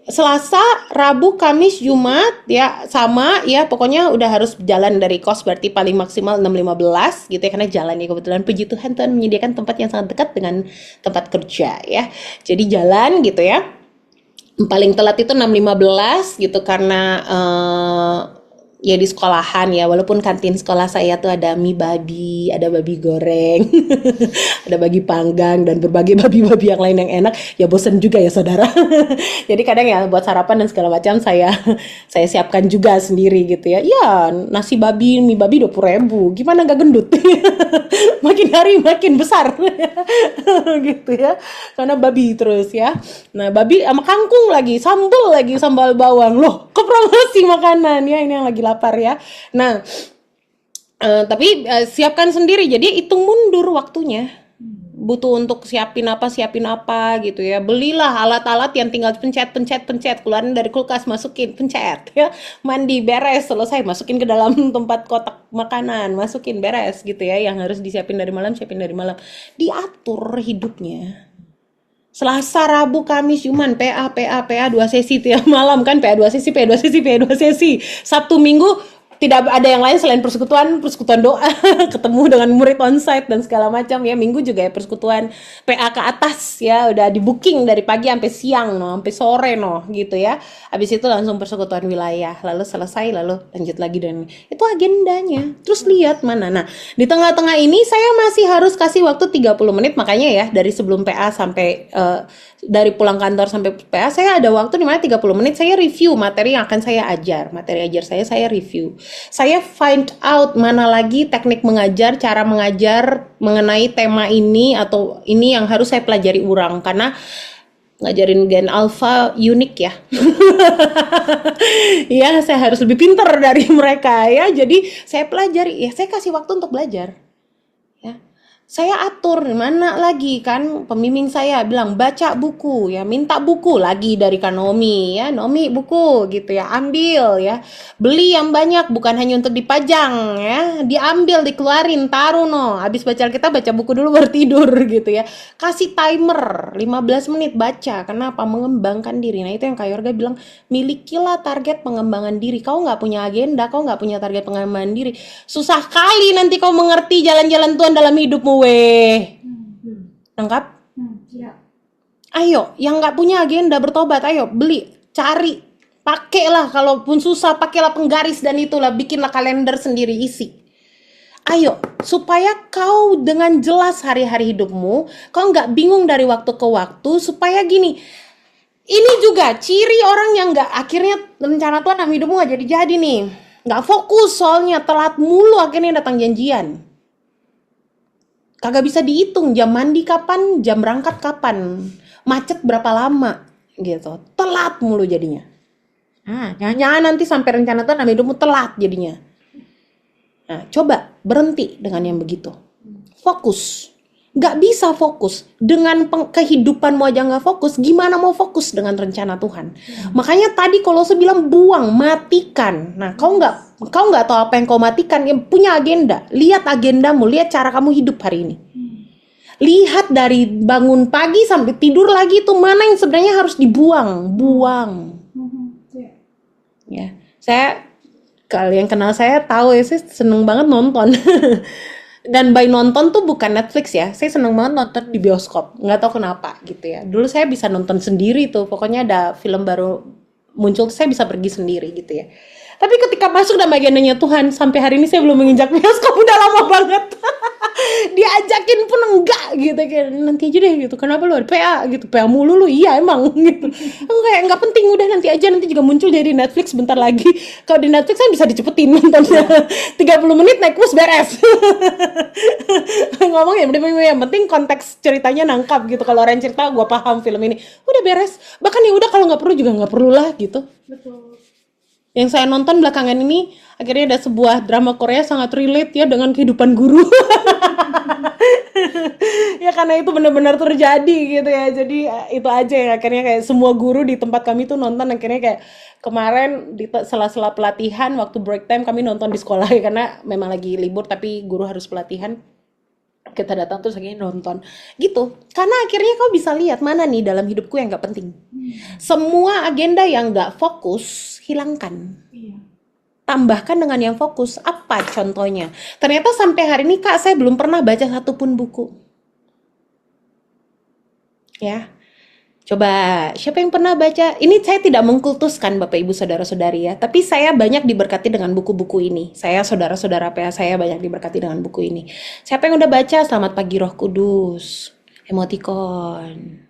Selasa, Rabu, Kamis, Jumat ya sama ya, pokoknya udah harus jalan dari kos, berarti paling maksimal 6.15 gitu ya, karena jalan ya, kebetulan puji Tuhan Tuhan menyediakan tempat yang sangat dekat dengan tempat kerja ya. Jadi jalan gitu ya. Paling telat itu 6.15 gitu, karena ya di sekolahan ya, walaupun kantin sekolah saya tuh ada mie babi, ada babi goreng, ada babi panggang, dan berbagai babi-babi yang lain yang enak, ya bosen juga ya saudara. Jadi kadang ya buat sarapan dan segala macam saya siapkan juga sendiri gitu ya. Ya nasi babi, mie babi 20.000, gimana gak gendut? Makin hari makin besar. Gitu ya, karena babi terus ya. Nah babi sama kangkung lagi, sambal bawang, loh kok promosi makanan ya, ini yang lagi lapar ya. Nah, tapi siapkan sendiri. Jadi hitung mundur waktunya. Butuh untuk siapin apa gitu ya. Belilah alat-alat yang tinggal pencet, keluarin dari kulkas, masukin, pencet ya. Mandi, beres, selesai, masukin ke dalam tempat kotak makanan, masukin, beres gitu ya. Yang harus disiapin dari malam, siapin dari malam. Diatur hidupnya. Selasa, Rabu, Kamis, Jumat, PA 2 sesi tiap malam kan, PA 2 sesi. Sabtu, Minggu tidak ada yang lain selain persekutuan doa, ketemu dengan murid onsite dan segala macam ya. Minggu juga ya persekutuan PA ke atas ya, udah di booking dari pagi sampai siang sampai sore gitu ya. Habis itu langsung persekutuan wilayah, lalu selesai, lalu lanjut lagi, dan itu agendanya. Terus lihat mana. Nah, di tengah-tengah ini saya masih harus kasih waktu 30 menit, makanya ya dari sebelum PA sampai dari pulang kantor sampai PA saya ada waktu di mana 30 menit saya review materi yang akan saya ajar. Materi ajar saya review. Saya find out mana lagi teknik mengajar, cara mengajar mengenai tema ini atau ini yang harus saya pelajari ulang, karena ngajarin gen alpha unik ya. Ya, saya harus lebih pintar dari mereka ya. Jadi saya pelajari ya, saya kasih waktu untuk belajar. Ya. Saya atur, mana lagi kan pembimbing saya bilang baca buku ya, minta buku lagi dari Kak Naomi ya, Naomi buku gitu ya, ambil ya, beli yang banyak bukan hanya untuk dipajang ya, diambil dikeluarin taruh no, habis baca kita baca buku dulu baru tidur gitu ya, kasih timer 15 menit baca, kenapa? Mengembangkan diri. Nah itu yang Kak Yorga bilang, milikilah target pengembangan diri. Kau nggak punya agenda, kau nggak punya target pengembangan diri, susah kali nanti kau mengerti jalan-jalan Tuhan dalam hidupmu weh. Lengkap? Ya. Ayo, yang nggak punya agenda bertobat, ayo beli, cari, pakailah, kalaupun susah pakailah penggaris dan itulah, bikinlah kalender sendiri isi. Ayo, supaya kau dengan jelas hari-hari hidupmu, kau nggak bingung dari waktu ke waktu, supaya gini. Ini juga ciri orang yang nggak, akhirnya rencana Tuhan dalam hidupmu nggak jadi-jadi nih. Nggak fokus soalnya, telat mulu akhirnya datang janjian. Kagak bisa dihitung jam mandi kapan, jam berangkat kapan, macet berapa lama gitu. Telat mulu jadinya. Nah, jangan-jangan nanti sampai rencana Tuhan dalam hidupmu telat jadinya. Nah, coba berhenti dengan yang begitu. Fokus. Nggak bisa fokus. Dengan kehidupanmu aja nggak fokus, gimana mau fokus dengan rencana Tuhan? Makanya tadi Kolose bilang buang, matikan. Nah, kau nggak tahu apa yang kau matikan, yang punya agenda. Lihat agendamu, lihat cara kamu hidup hari ini. Lihat dari bangun pagi sampai tidur lagi itu mana yang sebenarnya harus dibuang, buang. Ya, kalau yang kenal saya tahu ya, saya seneng banget nonton. Dan by nonton tuh bukan Netflix ya, saya seneng banget nonton di bioskop, nggak tahu kenapa gitu ya. Dulu saya bisa nonton sendiri tuh, pokoknya ada film baru muncul tuh saya bisa pergi sendiri gitu ya. Tapi ketika masuk dalam agendanya Tuhan, sampai hari ini saya belum menginjak bioskop, udah lama banget. Diajakin pun enggak gitu, kayak nanti aja deh gitu. Kenapa lu ada PA gitu? PA mulu lu, iya emang gitu. Enggak penting, udah nanti aja, nanti juga muncul jadi Netflix bentar lagi. Kalau di Netflix kan bisa dicepetin nontonnya. 30 menit naik bus beres. Ngomong ya, yang penting konteks ceritanya nangkap gitu. Kalau orang cerita gua paham film ini, udah beres. Bahkan ya udah kalau nggak perlu juga nggak perlu lah gitu. Betul. Yang saya nonton belakangan ini akhirnya ada sebuah drama Korea sangat relate ya dengan kehidupan guru. Ya karena itu benar-benar terjadi gitu ya. Jadi itu aja ya, akhirnya kayak semua guru di tempat kami tuh nonton, akhirnya kayak kemarin di sela-sela pelatihan waktu break time kami nonton di sekolah ya, karena memang lagi libur tapi guru harus pelatihan. Kita datang terus akhirnya nonton gitu, karena akhirnya kau bisa lihat mana nih dalam hidupku yang gak penting. Semua agenda yang gak fokus hilangkan, tambahkan dengan yang fokus. Apa contohnya? Ternyata sampai hari ini Kak, saya belum pernah baca satupun buku ya. Coba siapa yang pernah baca? Ini saya tidak mengkultuskan Bapak Ibu Saudara-saudari ya, tapi saya banyak diberkati dengan buku-buku ini. Saya, saudara-saudara PA saya banyak diberkati dengan buku ini. Siapa yang udah baca Selamat Pagi Roh Kudus, emoticon?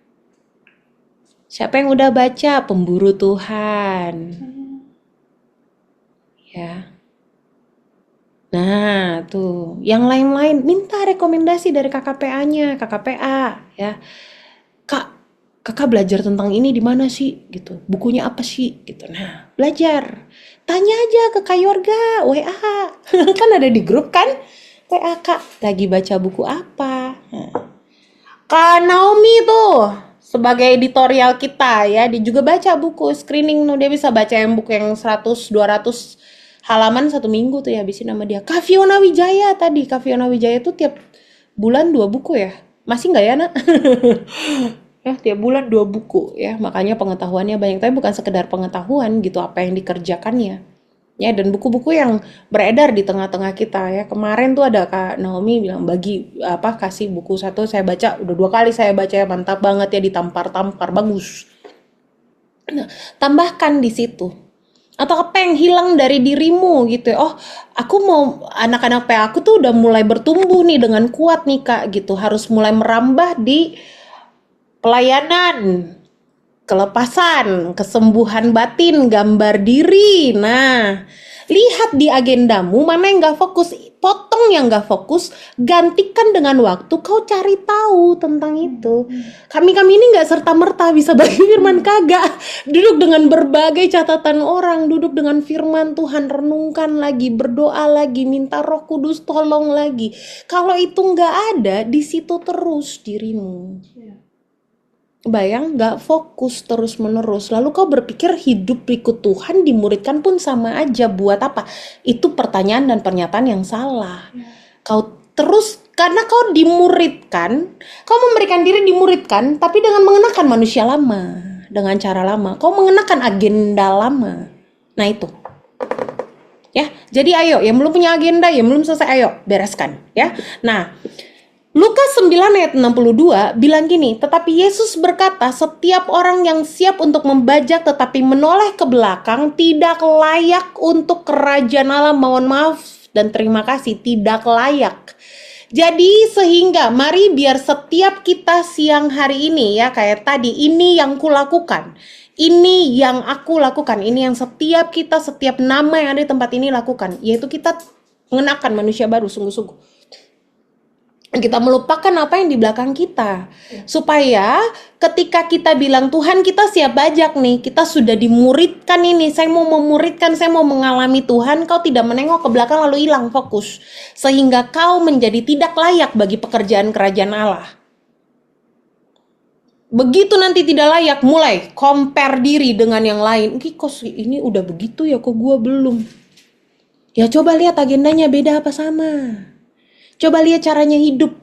Siapa yang udah baca Pemburu Tuhan? Ya. Nah, tuh, yang lain-lain minta rekomendasi dari KKPA-nya, KKPA ya. Kakak belajar tentang ini di mana sih gitu, bukunya apa sih gitu. Nah, belajar, tanya aja ke Kak Yorga, WA. Kan ada di grup kan, WA Kak lagi baca buku apa. Nah, Kak Naomi tuh sebagai editorial kita ya, dia juga baca buku screening, dia bisa baca yang buku yang 100-200 halaman 1 minggu tuh ya, habisin nama dia. Kak Fiona Wijaya tadi, Kak Fiona Wijaya tuh tiap bulan 2 buku ya, masih nggak ya nak? Ya, tiap bulan 2 buku ya, makanya pengetahuannya banyak, tapi bukan sekedar pengetahuan gitu, apa yang dikerjakannya ya, dan buku-buku yang beredar di tengah-tengah kita ya. Kemarin tuh ada Kak Naomi bilang kasih buku 1, saya baca, udah 2 kali saya baca ya, mantap banget ya, ditampar-tampar, bagus. Nah, tambahkan di situ. Atau apa yang hilang dari dirimu gitu ya. Oh, aku mau anak-anak PA aku tuh udah mulai bertumbuh nih dengan kuat nih Kak gitu, harus mulai merambah di pelayanan kelepasan, kesembuhan batin, gambar diri. Nah, lihat di agendamu mana yang gak fokus, potong yang gak fokus, gantikan dengan waktu, kau cari tahu tentang itu. Kami ini gak serta-merta bisa bagi firman, kagak. Duduk dengan berbagai catatan orang, duduk dengan firman Tuhan, renungkan lagi, berdoa lagi, minta Roh Kudus tolong lagi. Kalau itu gak ada, di situ terus dirimu. Bayang, gak fokus terus menerus. Lalu kau berpikir hidup berikut Tuhan dimuridkan pun sama aja. Buat apa? Itu pertanyaan dan pernyataan yang salah. Kau terus, karena kau dimuridkan, kau memberikan diri dimuridkan, tapi dengan mengenakan manusia lama, dengan cara lama. Kau mengenakan agenda lama. Nah itu. Ya, jadi ayo, yang belum punya agenda, yang belum selesai, ayo bereskan. Ya, nah. Lukas 9 ayat 62 bilang gini, tetapi Yesus berkata, setiap orang yang siap untuk membajak tetapi menoleh ke belakang tidak layak untuk kerajaan Allah. Mohon maaf dan terima kasih, tidak layak. Jadi sehingga mari biar setiap kita siang hari ini ya, kayak tadi, ini yang kulakukan, ini yang aku lakukan, ini yang setiap kita, setiap nama yang ada di tempat ini lakukan, yaitu kita mengenakan manusia baru sungguh-sungguh. Kita melupakan apa yang di belakang kita, supaya ketika kita bilang Tuhan kita siap bajak nih, kita sudah dimuridkan ini, saya mau memuridkan, saya mau mengalami Tuhan, kau tidak menengok ke belakang lalu hilang fokus, sehingga kau menjadi tidak layak bagi pekerjaan kerajaan Allah. Begitu nanti tidak layak, mulai compare diri dengan yang lain. Kok ini udah begitu ya, kok gua belum. Ya coba lihat agendanya beda apa sama. Coba lihat caranya hidup.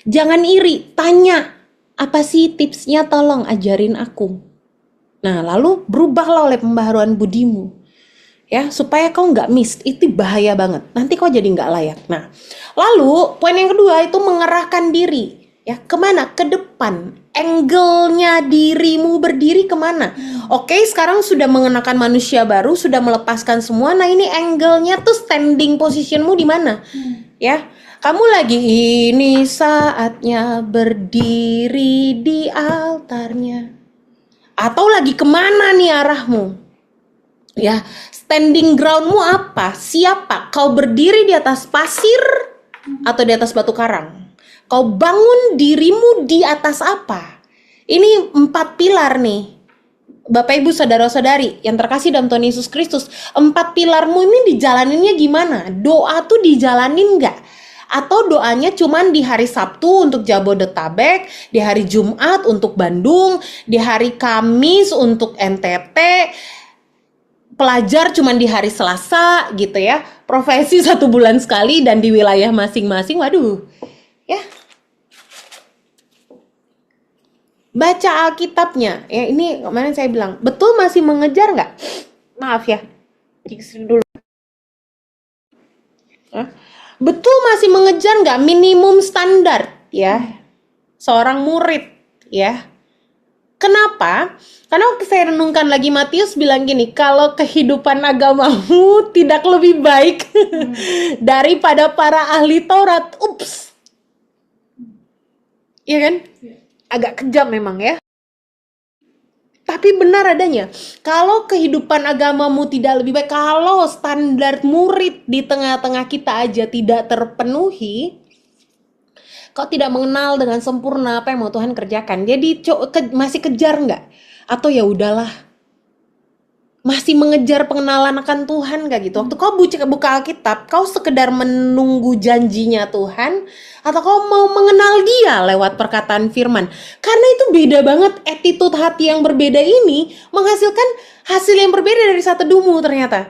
Jangan iri, tanya, apa sih tipsnya, tolong ajarin aku. Nah, lalu berubahlah oleh pembaharuan budimu. Ya, supaya kau nggak miss, itu bahaya banget. Nanti kau jadi nggak layak. Nah, lalu poin yang kedua itu mengerahkan diri. Ya, kemana? Ke depan. Angle-nya dirimu berdiri kemana? Oke, sekarang sudah mengenakan manusia baru, sudah melepaskan semua. Nah, ini angle-nya tuh standing positionmu di mana? Ya. Kamu lagi ini saatnya berdiri di altarnya. Atau lagi kemana nih arahmu? Ya, standing groundmu apa? Siapa? Kau berdiri di atas pasir atau di atas batu karang? Kau bangun dirimu di atas apa? Ini 4 pilar nih. Bapak Ibu saudara-saudari yang terkasih dalam Tuhan Yesus Kristus. 4 pilarmu ini dijalaninnya gimana? Doa tuh dijalanin nggak? Atau doanya cuman di hari Sabtu untuk Jabodetabek, di hari Jumat untuk Bandung, di hari Kamis untuk NTT, pelajar cuman di hari Selasa gitu ya, profesi 1 bulan sekali dan di wilayah masing-masing. Waduh, ya. Baca Alkitabnya, ya ini kemarin saya bilang, betul masih mengejar nggak? Maaf ya, dulu. Betul masih mengejar nggak minimum standar ya seorang murid ya? Kenapa? Karena waktu saya renungkan lagi Matius bilang gini, kalau kehidupan agamamu tidak lebih baik daripada para ahli Taurat, ups, iya kan? Agak kejam memang ya. Tapi benar adanya, kalau kehidupan agamamu tidak lebih baik, kalau standar murid di tengah-tengah kita aja tidak terpenuhi, kau tidak mengenal dengan sempurna apa yang mau Tuhan kerjakan. Jadi masih kejar nggak? Atau ya udahlah, masih mengejar pengenalan akan Tuhan nggak gitu? Waktu kau buka Alkitab, kau sekedar menunggu janjinya Tuhan, atau kau mau mengenal Dia lewat perkataan firman? Karena itu beda banget, attitude hati yang berbeda ini menghasilkan hasil yang berbeda dari satu dumu ternyata.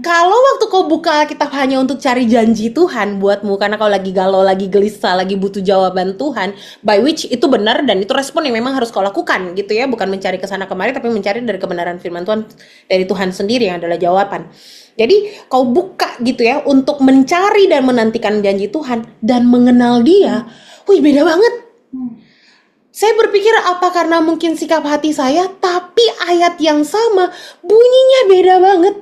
Kalau waktu kau buka Alkitab hanya untuk cari janji Tuhan buatmu, karena kau lagi galau, lagi gelisah, lagi butuh jawaban Tuhan, by which itu benar dan itu respon yang memang harus kau lakukan gitu ya, bukan mencari kesana kemari tapi mencari dari kebenaran firman Tuhan, dari Tuhan sendiri yang adalah jawaban. Jadi kau buka gitu ya untuk mencari dan menantikan janji Tuhan dan mengenal Dia. Wih, beda banget. Saya berpikir apa karena mungkin sikap hati saya, tapi ayat yang sama bunyinya beda banget.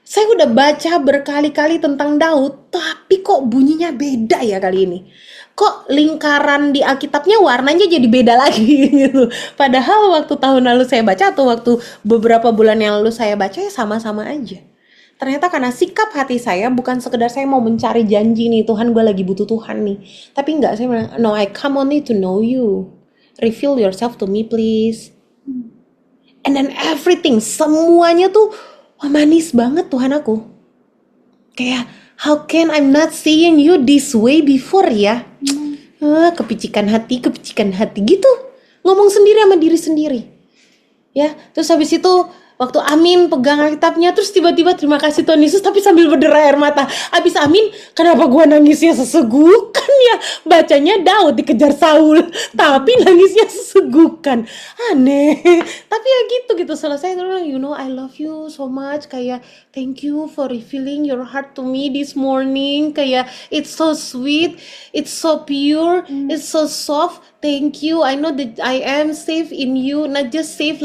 Saya udah baca berkali-kali tentang Daud, tapi kok bunyinya beda ya kali ini. Kok lingkaran di Alkitabnya warnanya jadi beda lagi gitu. Padahal waktu tahun lalu saya baca atau waktu beberapa bulan yang lalu saya baca ya sama-sama aja. Ternyata karena sikap hati saya bukan sekedar saya mau mencari janji nih, Tuhan gue lagi butuh Tuhan nih. Tapi enggak, saya bilang, no, I come only to know you. Reveal yourself to me please. And then everything, semuanya tuh manis banget Tuhan aku. Kayak, how can I'm not seeing you this way before ya? Kepicikan hati gitu. Ngomong sendiri sama diri sendiri. Ya, terus habis itu waktu Amin pegang Alkitabnya, terus tiba-tiba terima kasih Tuhan Yesus tapi sambil berderai air mata. Habis Amin, kenapa gua nangisnya sesegukan ya? Bacanya Daud dikejar Saul, tapi nangisnya sesegukan. Aneh. Tapi ya gitu selesai terus bilang, you know I love you so much, kayak thank you for revealing your heart to me this morning, kayak it's so sweet, it's so pure, it's so soft. Thank you. I know that I am safe in you, not just safe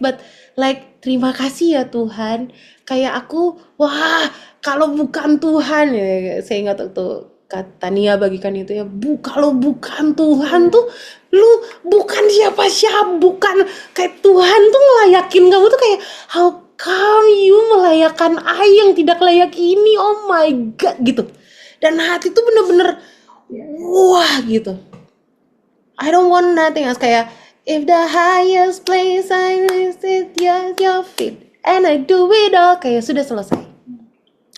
but like terima kasih ya Tuhan. Kayak aku, wah kalau bukan Tuhan ya, saya ingat waktu kata Nia bagikan itu ya, kalau bukan Tuhan tuh lu bukan siapa-siapa, bukan kayak Tuhan tuh ngelayakin kamu tuh kayak how come you melayakkan I yang tidak layak ini, oh my god gitu. Dan hati tuh bener-bener wah gitu. I don't want nothing else, kayak if the highest place I visit your feet and I do it all, kayak sudah selesai.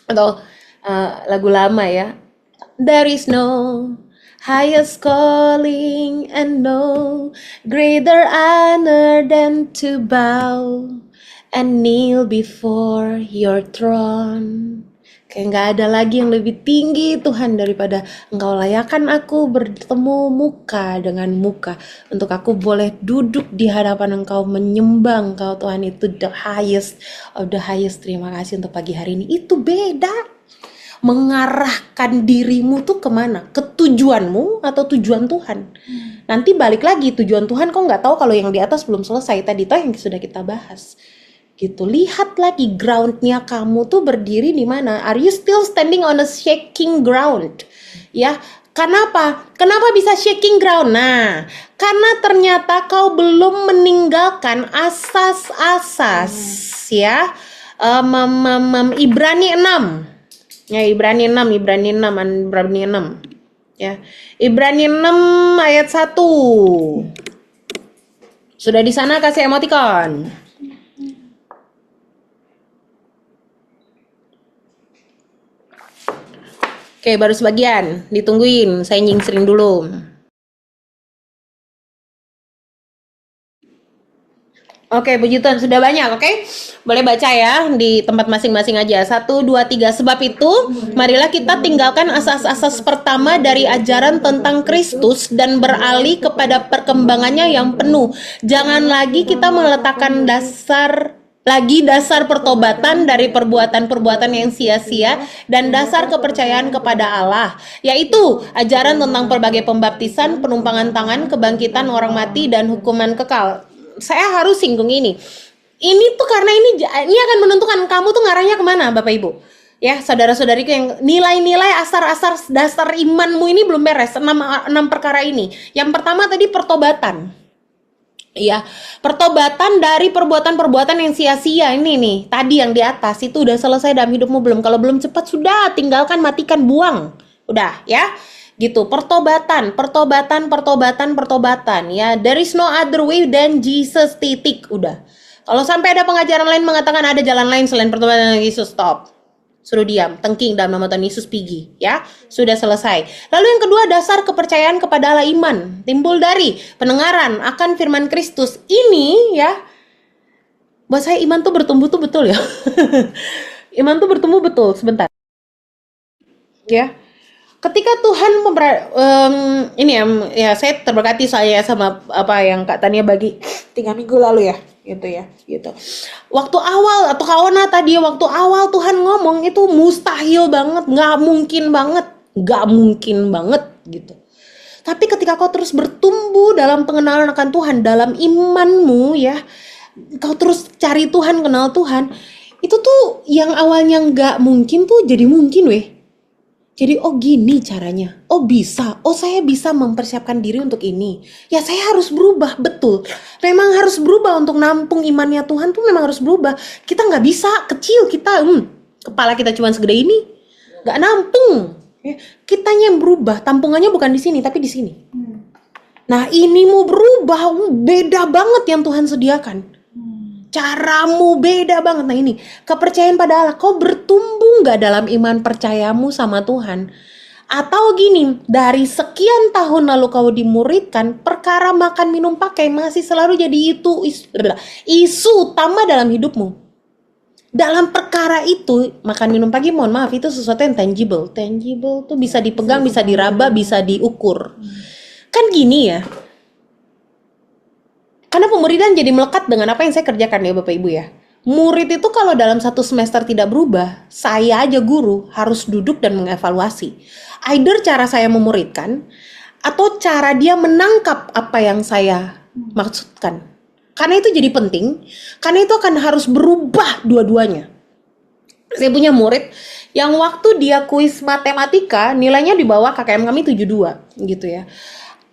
Atau lagu lama ya, there is no highest calling and no greater honor than to bow and kneel before your throne. Kayak gak ada lagi yang lebih tinggi Tuhan daripada Engkau layakkan aku bertemu muka dengan muka, untuk aku boleh duduk di hadapan Engkau, menyembah Engkau Tuhan. Itu the highest of the highest. Terima kasih untuk pagi hari ini. Itu beda. Mengarahkan dirimu tuh kemana? Ke tujuanmu atau tujuan Tuhan? Nanti balik lagi, tujuan Tuhan kau gak tahu kalau yang di atas belum selesai. Tadi tuh yang sudah kita bahas gitu. Lihat lagi groundnya kamu tuh berdiri di mana. Are you still standing on a shaking ground? Ya, kenapa bisa shaking ground? Nah, karena ternyata kau belum meninggalkan asas-asas ya. Ibrani 6 ya, Ibrani 6 ya, Ibrani 6 ayat 1. Sudah di sana, kasih emoticon. Oke, baru sebagian, ditungguin, saya nyingsring dulu. Oke, puji Tuhan, sudah banyak, oke? Boleh baca ya, di tempat masing-masing aja. 1, 2, 3, sebab itu, marilah kita tinggalkan asas-asas pertama dari ajaran tentang Kristus dan beralih kepada perkembangannya yang penuh. Jangan lagi kita meletakkan dasar pertobatan dari perbuatan-perbuatan yang sia-sia dan dasar kepercayaan kepada Allah, yaitu ajaran tentang berbagai pembaptisan, penumpangan tangan, kebangkitan orang mati, dan hukuman kekal. Saya harus singgung ini. Ini tuh karena ini akan menentukan kamu tuh ngarahnya kemana, Bapak Ibu. Ya, saudara-saudariku yang nilai-nilai asar-asar dasar imanmu ini belum beres. 6 perkara ini. Yang pertama tadi pertobatan. Ya, pertobatan dari perbuatan-perbuatan yang sia-sia ini nih. Tadi yang di atas itu udah selesai dalam hidupmu belum? Kalau belum, cepat sudah, tinggalkan, matikan, buang. Udah ya. Gitu, pertobatan ya. There is no other way than Jesus, titik. Udah. Kalau sampai ada pengajaran lain mengatakan ada jalan lain selain pertobatan Yesus, stop. Suruh diam, tengking dalam nama Tuhan Yesus, pergi ya. Sudah selesai. Lalu yang kedua, dasar kepercayaan kepada Allah, iman. Timbul dari pendengaran akan firman Kristus. Ini ya, buat saya iman tuh bertumbuh tuh betul ya. Iman tuh bertumbuh betul, sebentar. Ya. Ketika Tuhan ini ya saya terberkati saya sama apa yang Kak Tania bagi 3 minggu lalu ya. Gitu. Waktu awal atau kawana tadi waktu awal Tuhan ngomong itu mustahil banget, nggak mungkin banget gitu. Tapi ketika kau terus bertumbuh dalam pengenalan akan Tuhan, dalam imanmu ya, kau terus cari Tuhan, kenal Tuhan, Itu tuh yang awalnya nggak mungkin tuh jadi mungkin weh. Jadi oh gini caranya, oh bisa, oh saya bisa mempersiapkan diri untuk ini. Ya saya harus berubah, betul. Memang harus berubah untuk nampung imannya Tuhan tuh memang harus berubah. Kita nggak bisa, kecil kita, kepala kita cuma segede ini, nggak nampung. Ya, kitanya yang berubah, tampungannya bukan di sini tapi di sini. Nah ini mau berubah, beda banget yang Tuhan sediakan. Caramu beda banget. Nah ini, kepercayaan pada Allah. Kau bertumbuh gak dalam iman percayamu sama Tuhan? Atau gini, dari sekian tahun lalu kau dimuridkan, perkara makan minum pakai masih selalu jadi isu utama dalam hidupmu. Dalam perkara itu, makan minum pagi, mohon maaf, itu sesuatu yang tangible. Tangible tuh bisa dipegang, bisa diraba, bisa diukur. Kan gini ya, karena pemuridan jadi melekat dengan apa yang saya kerjakan ya Bapak Ibu ya. Murid itu kalau dalam satu semester tidak berubah, saya aja guru harus duduk dan mengevaluasi. Either cara saya memuridkan, atau cara dia menangkap apa yang saya maksudkan. Karena itu jadi penting, karena itu akan harus berubah dua-duanya. Saya punya murid yang waktu dia kuis matematika, nilainya di bawah KKM kami 72 gitu ya.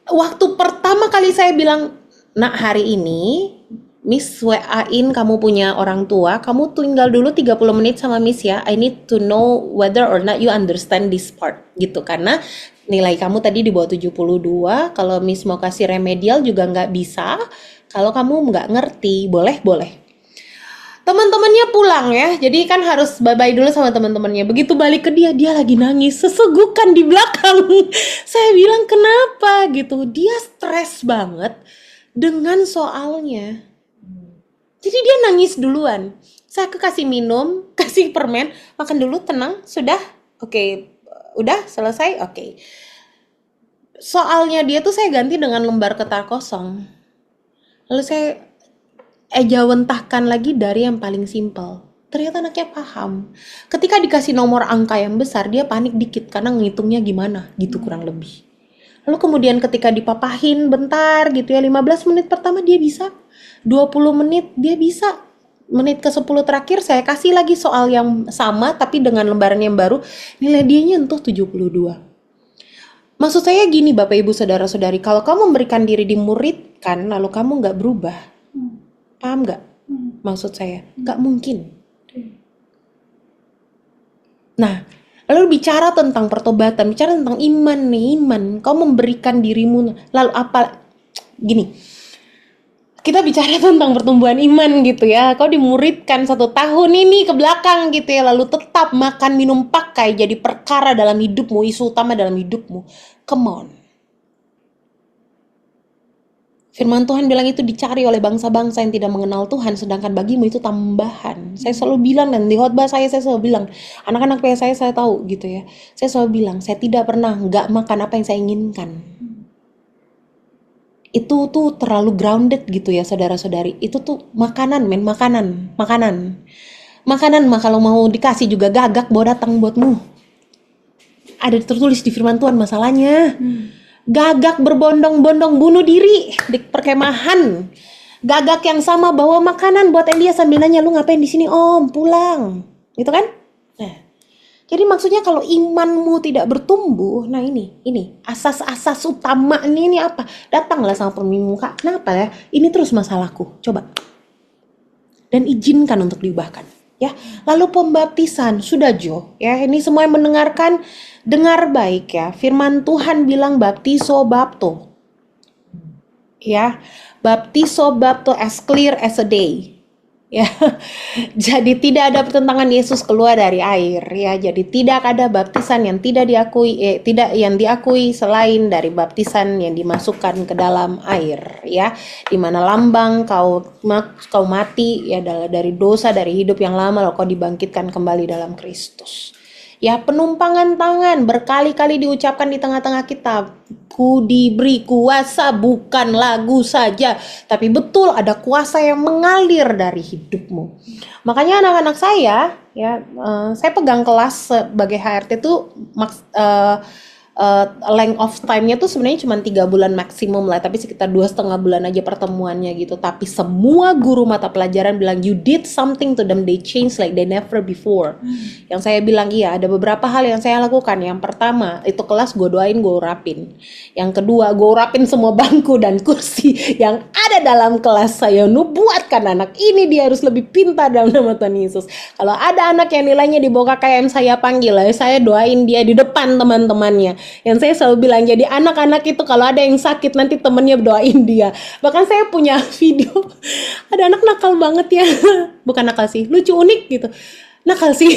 Waktu pertama kali saya bilang, "Nak, hari ini Miss WA-in kamu punya orang tua, kamu tinggal dulu 30 menit sama Miss ya. I need to know whether or not you understand this part." Gitu, karena nilai kamu tadi di bawah 72, kalau Miss mau kasih remedial juga nggak bisa, kalau kamu nggak ngerti, boleh. Teman-temannya pulang ya, jadi kan harus bye-bye dulu sama teman-temannya. Begitu balik ke dia lagi nangis, sesegukan di belakang. Saya bilang kenapa gitu, dia stres banget dengan soalnya. Jadi dia nangis duluan. Saya kasih minum, kasih permen, makan dulu, tenang, sudah, oke, udah selesai, oke. Soalnya dia tuh saya ganti dengan lembar kertas kosong. Lalu saya ejawantahkan lagi dari yang paling simpel. Ternyata anaknya paham. Ketika dikasih nomor angka yang besar, dia panik dikit karena ngitungnya gimana, gitu kurang lebih. Lalu kemudian ketika dipapahin bentar gitu ya, 15 menit pertama dia bisa, 20 menit dia bisa, menit ke 10 terakhir saya kasih lagi soal yang sama tapi dengan lembaran yang baru, nilai dia nyentuh 72. Maksud saya gini Bapak Ibu Saudara-saudari, kalau kamu memberikan diri dimuridkan lalu kamu gak berubah, paham gak? Maksud saya, gak mungkin. Nah, lalu bicara tentang pertobatan, bicara tentang iman nih, iman. Kau memberikan dirimu, lalu apa? Gini, kita bicara tentang pertumbuhan iman gitu ya. Kau dimuridkan 1 tahun ini ke belakang gitu ya, lalu tetap makan minum pakai jadi perkara dalam hidupmu, isu utama dalam hidupmu. Come on. Firman Tuhan bilang itu dicari oleh bangsa-bangsa yang tidak mengenal Tuhan, sedangkan bagimu itu tambahan. Saya selalu bilang, dan di khotbah saya selalu bilang, anak-anak PA saya tahu gitu ya. Saya selalu bilang, saya tidak pernah nggak makan apa yang saya inginkan. Itu tuh terlalu grounded gitu ya saudara-saudari. Itu tuh makanan mah kalau mau dikasih juga gagak bawa datang buatmu. Ada tertulis di firman Tuhan masalahnya. Gagak berbondong-bondong bunuh diri di perkemahan. Gagak yang sama bawa makanan buat Elia sambil nanya, lu ngapain di sini om? Pulang, gitu kan? Nah, jadi maksudnya kalau imanmu tidak bertumbuh, nah ini asas-asas utama ini apa? Datanglah sama pemimpin muka. Kenapa ya? Ini terus masalahku. Coba. Dan izinkan untuk diubahkan. Ya, lalu pembaptisan sudah Jo. Ya, ini semua yang mendengarkan. Dengar baik ya, firman Tuhan bilang baptiso bapto. Ya, baptiso bapto as clear as a day. Ya. Jadi tidak ada pertentangan Yesus keluar dari air ya. Jadi tidak ada baptisan yang tidak diakui selain dari baptisan yang dimasukkan ke dalam air ya. Di mana lambang kau mati ya dari dosa, dari hidup yang lama lalu kau dibangkitkan kembali dalam Kristus. Ya, penumpangan tangan berkali-kali diucapkan di tengah-tengah kita. Ku diberi kuasa bukan lagu saja, tapi betul ada kuasa yang mengalir dari hidupmu. Makanya anak-anak saya, ya, saya pegang kelas sebagai HRT itu length of time-nya tuh sebenarnya cuma 3 bulan maksimum lah, tapi sekitar 2,5 bulan aja pertemuannya gitu. Tapi semua guru mata pelajaran bilang you did something to them, they changed like they never before. Yang saya bilang iya, ada beberapa hal yang saya lakukan. Yang pertama itu kelas gue doain, gue urapin. Yang kedua gue urapin semua bangku dan kursi yang ada dalam kelas saya. Nubuatkan anak ini dia harus lebih pintar dalam nama Tuhan Yesus. Kalau ada anak yang nilainya di bawah KKM saya panggil, saya doain dia di depan teman-temannya. Yang saya selalu bilang, jadi anak-anak itu kalau ada yang sakit nanti temennya doain dia. Bahkan saya punya video, ada anak nakal banget ya, bukan nakal sih, lucu unik gitu. Nakal sih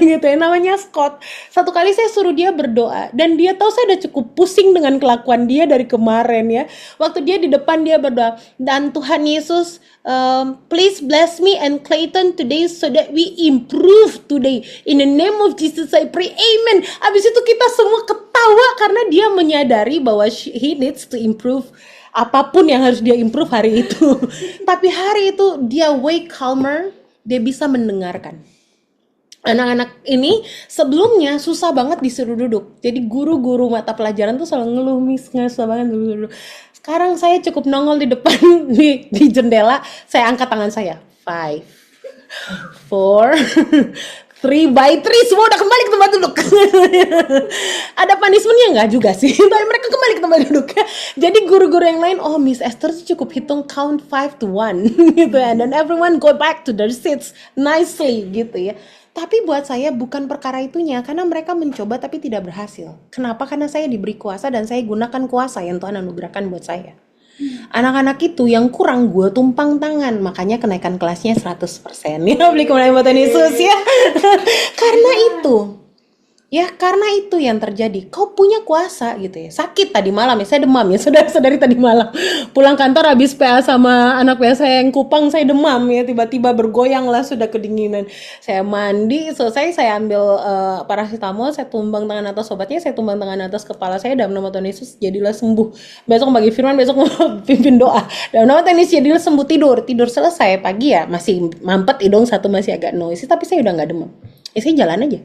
gitu ya, namanya Scott. Satu kali saya suruh dia berdoa dan dia tahu saya udah cukup pusing dengan kelakuan dia dari kemarin ya. Waktu dia di depan dia berdoa, dan Tuhan Yesus please bless me and Clayton today so that we improve today. In the name of Jesus I pray, amen. Abis itu kita semua ketawa karena dia menyadari bahwa he needs to improve apapun yang harus dia improve hari itu. Tapi hari itu dia way calmer, dia bisa mendengarkan. Anak-anak ini sebelumnya susah banget disuruh duduk. Jadi guru-guru mata pelajaran tuh selalu ngeluh, Miss, nggak susah banget duduk. Sekarang saya cukup nongol di depan di jendela, saya angkat tangan saya. 5, 4, 3 by 3, semua udah kembali ke tempat duduk. Ada punishment-nya nggak juga sih, tapi mereka kembali ke tempat duduk. Jadi guru-guru yang lain, oh Miss Esther tuh cukup hitung count 5 to 1 gitu ya, dan everyone go back to their seats nicely gitu ya. Tapi buat saya bukan perkara itunya, karena mereka mencoba tapi tidak berhasil. Kenapa? Karena saya diberi kuasa dan saya gunakan kuasa yang Tuhan anugerahkan buat saya. Anak-anak itu yang kurang gue tumpang tangan, makanya kenaikan kelasnya 100%. Ya, beli kemenangan buat Tuhan Yesus ya. Karena itu yang terjadi. Kau punya kuasa gitu ya. Sakit tadi malam ya, saya demam ya, saudara-saudari tadi malam. Pulang kantor habis PA sama anak PA saya yang Kupang, saya demam ya, tiba-tiba bergoyang lah, sudah kedinginan. Saya mandi, selesai saya ambil paracetamol, saya tumbang tangan atas obatnya, saya tumbang tangan atas kepala saya, dalam nama Tuhan Yesus jadilah sembuh. Besok bagi firman, besok mau pimpin doa. Dalam nama Tuhan Yesus jadilah sembuh. Tidur selesai pagi ya, masih mampet, hidung satu masih agak noisy, tapi saya udah nggak demam. Saya jalan aja.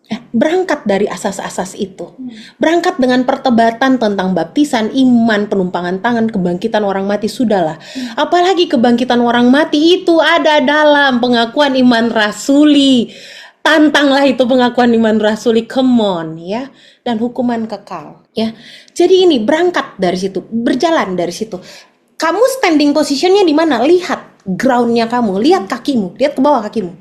Berangkat dari asas-asas itu. Berangkat dengan pertobatan tentang baptisan, iman, penumpangan tangan, kebangkitan orang mati, sudahlah. Apalagi kebangkitan orang mati itu ada dalam pengakuan iman rasuli. Tantanglah itu pengakuan iman rasuli, come on ya. Dan hukuman kekal ya. Jadi ini berangkat dari situ, berjalan dari situ. Kamu standing positionnya di mana? Lihat groundnya kamu, lihat kakimu, lihat ke bawah kakimu.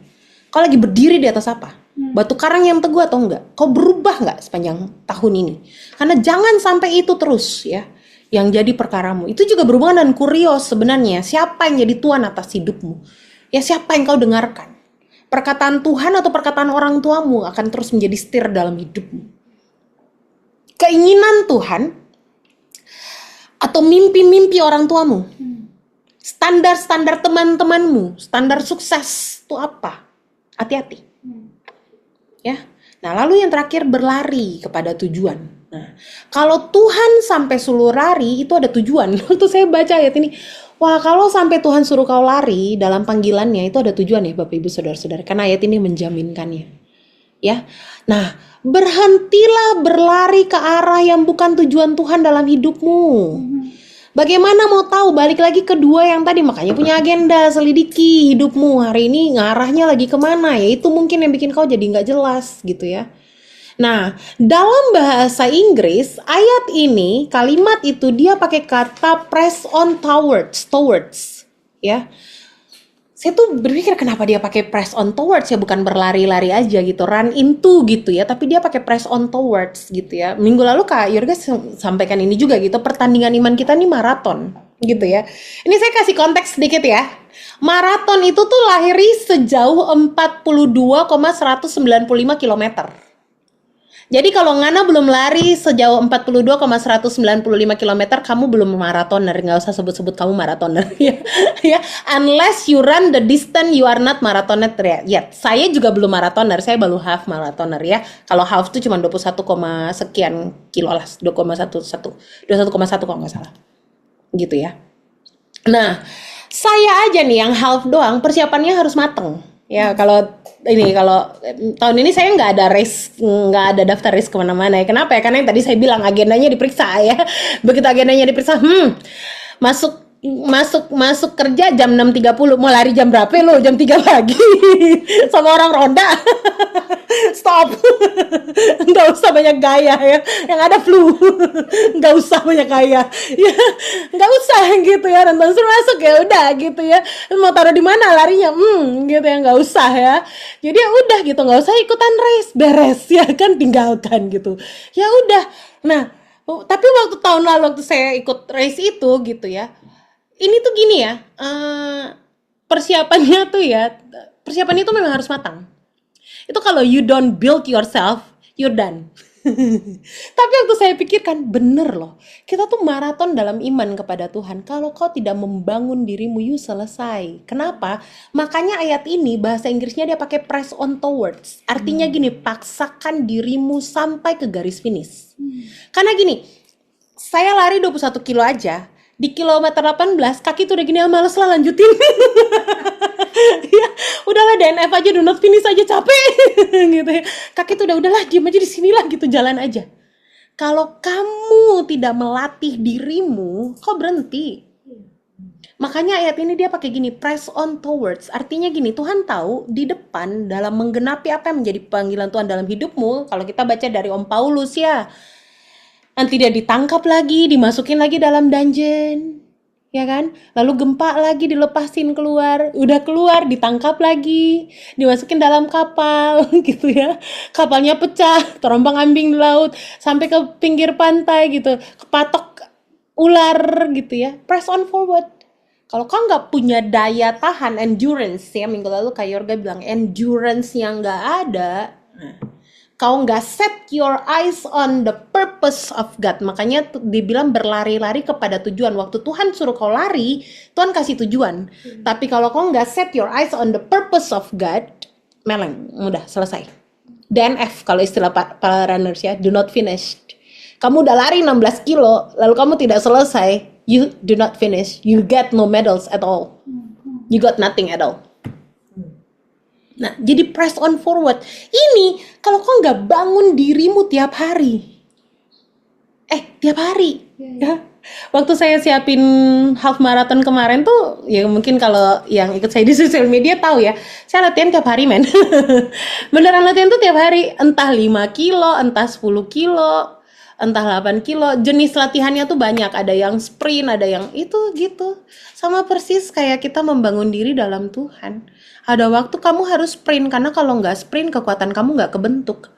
Kau lagi berdiri di atas apa? Batu karang yang teguh atau enggak? Kau berubah enggak sepanjang tahun ini? Karena jangan sampai itu terus ya yang jadi perkaramu. Itu juga berhubungan dengan kurios sebenarnya. Siapa yang jadi tuan atas hidupmu? Ya siapa yang kau dengarkan? Perkataan Tuhan atau perkataan orang tuamu akan terus menjadi setir dalam hidupmu. Keinginan Tuhan atau mimpi-mimpi orang tuamu. Standar-standar teman-temanmu, standar sukses itu apa? Hati-hati. Ya. Nah, lalu yang terakhir berlari kepada tujuan. Nah, kalau Tuhan sampai suruh lari itu ada tujuan. Waktu saya baca ayat ini, wah, kalau sampai Tuhan suruh kau lari dalam panggilannya itu ada tujuan ya Bapak Ibu Saudara-saudara. Karena ayat ini menjaminkannya. Ya. Nah, berhentilah berlari ke arah yang bukan tujuan Tuhan dalam hidupmu. Bagaimana mau tahu? Balik lagi ke dua yang tadi, makanya punya agenda, selidiki hidupmu hari ini ngarahnya lagi kemana ya, itu mungkin yang bikin kau jadi nggak jelas gitu ya. Nah, dalam bahasa Inggris ayat ini, kalimat itu dia pakai kata press on towards ya. Saya tuh berpikir kenapa dia pakai press on towards ya, bukan berlari-lari aja gitu, run into gitu ya, tapi dia pakai press on towards gitu ya. Minggu lalu Kak Yurga sampaikan ini juga gitu, pertandingan iman kita nih maraton gitu ya. Ini saya kasih konteks sedikit ya. Maraton itu tuh lahiri sejauh 42,195 km. Jadi kalau Ngana belum lari sejauh 42,195 km, kamu belum maratoner. Nggak usah sebut-sebut kamu maratoner ya. Ya, unless you run the distance, you are not marathoner yet. Saya juga belum maratoner, saya baru half maratoner ya. Kalau half itu cuma 21, sekian kilo lah, 21,1 kalau nggak salah. Gitu ya. Nah, saya aja nih yang half doang, persiapannya harus mateng. Ya, kalau ini kalau tahun ini saya nggak ada race, nggak ada daftar race kemana-mana ya. Kenapa ya? Karena yang tadi saya bilang agendanya diperiksa ya. Begitu agendanya diperiksa, masuk kerja jam 6.30, mau lari jam berapa lo? Jam 3 pagi sama orang ronda. Stop. Nggak usah banyak gaya ya, yang ada flu. Nggak usah banyak gaya ya, nggak usah gitu ya, nonton suruh masuk ya udah gitu ya, mau taruh di mana larinya gitu ya, nggak usah ya. Jadi ya udah gitu, nggak usah ikutan race, beres ya kan, tinggalkan gitu ya udah. Nah tapi waktu tahun lalu waktu saya ikut race itu gitu ya, ini tuh gini ya, persiapannya itu memang harus matang. Itu kalau you don't build yourself, you're done. Tapi waktu saya pikirkan, bener loh, kita tuh maraton dalam iman kepada Tuhan. Kalau kau tidak membangun dirimu, you selesai. Kenapa? Makanya ayat ini bahasa Inggrisnya dia pakai press on towards. Artinya gini, paksakan dirimu sampai ke garis finish. Karena gini, saya lari 21 kilo aja, di kilometer 18 kaki tuh udah gini, males lah lanjutin. Ya udahlah, DNF aja, do not finish aja, capek. Gitu ya, kaki tuh udahlah diem aja di sinilah gitu, jalan aja. Kalau kamu tidak melatih dirimu, kau berhenti. Makanya ayat ini dia pakai gini, press on towards. Artinya gini, Tuhan tahu di depan dalam menggenapi apa yang menjadi panggilan Tuhan dalam hidupmu. Kalau kita baca dari Om Paulus ya, nanti dia ditangkap lagi, dimasukin lagi dalam dungeon, ya kan? Lalu gempa lagi, dilepasin keluar, udah keluar, ditangkap lagi, dimasukin dalam kapal, gitu ya. Kapalnya pecah, terombang-ambing di laut, sampai ke pinggir pantai gitu, kepatok ular gitu ya. Press on forward. Kalau kau nggak punya daya tahan, endurance ya, minggu lalu Kak Yorga bilang endurance yang nggak ada, kau nggak set your eyes on the purpose of God. Makanya dibilang berlari-lari kepada tujuan. Waktu Tuhan suruh kau lari, Tuhan kasih tujuan. Tapi kalau kau nggak set your eyes on the purpose of God, meleng, udah selesai. DNF kalau istilah para runners ya, do not finish. Kamu udah lari 16 kilo, lalu kamu tidak selesai, you do not finish. You get no medals at all. You got nothing at all. Nah, jadi press on forward. Ini kalau kau nggak bangun dirimu tiap hari. Ya. Waktu saya siapin half marathon kemarin tuh, ya mungkin kalau yang ikut saya di sosial media tahu ya, saya latihan tiap hari, men. Beneran latihan tuh tiap hari, entah 5 kilo, entah 10 kilo, entah 8 kilo. Jenis latihannya tuh banyak, ada yang sprint, ada yang itu gitu. Sama persis kayak kita membangun diri dalam Tuhan. Ada waktu kamu harus sprint, karena kalau nggak sprint kekuatan kamu nggak kebentuk.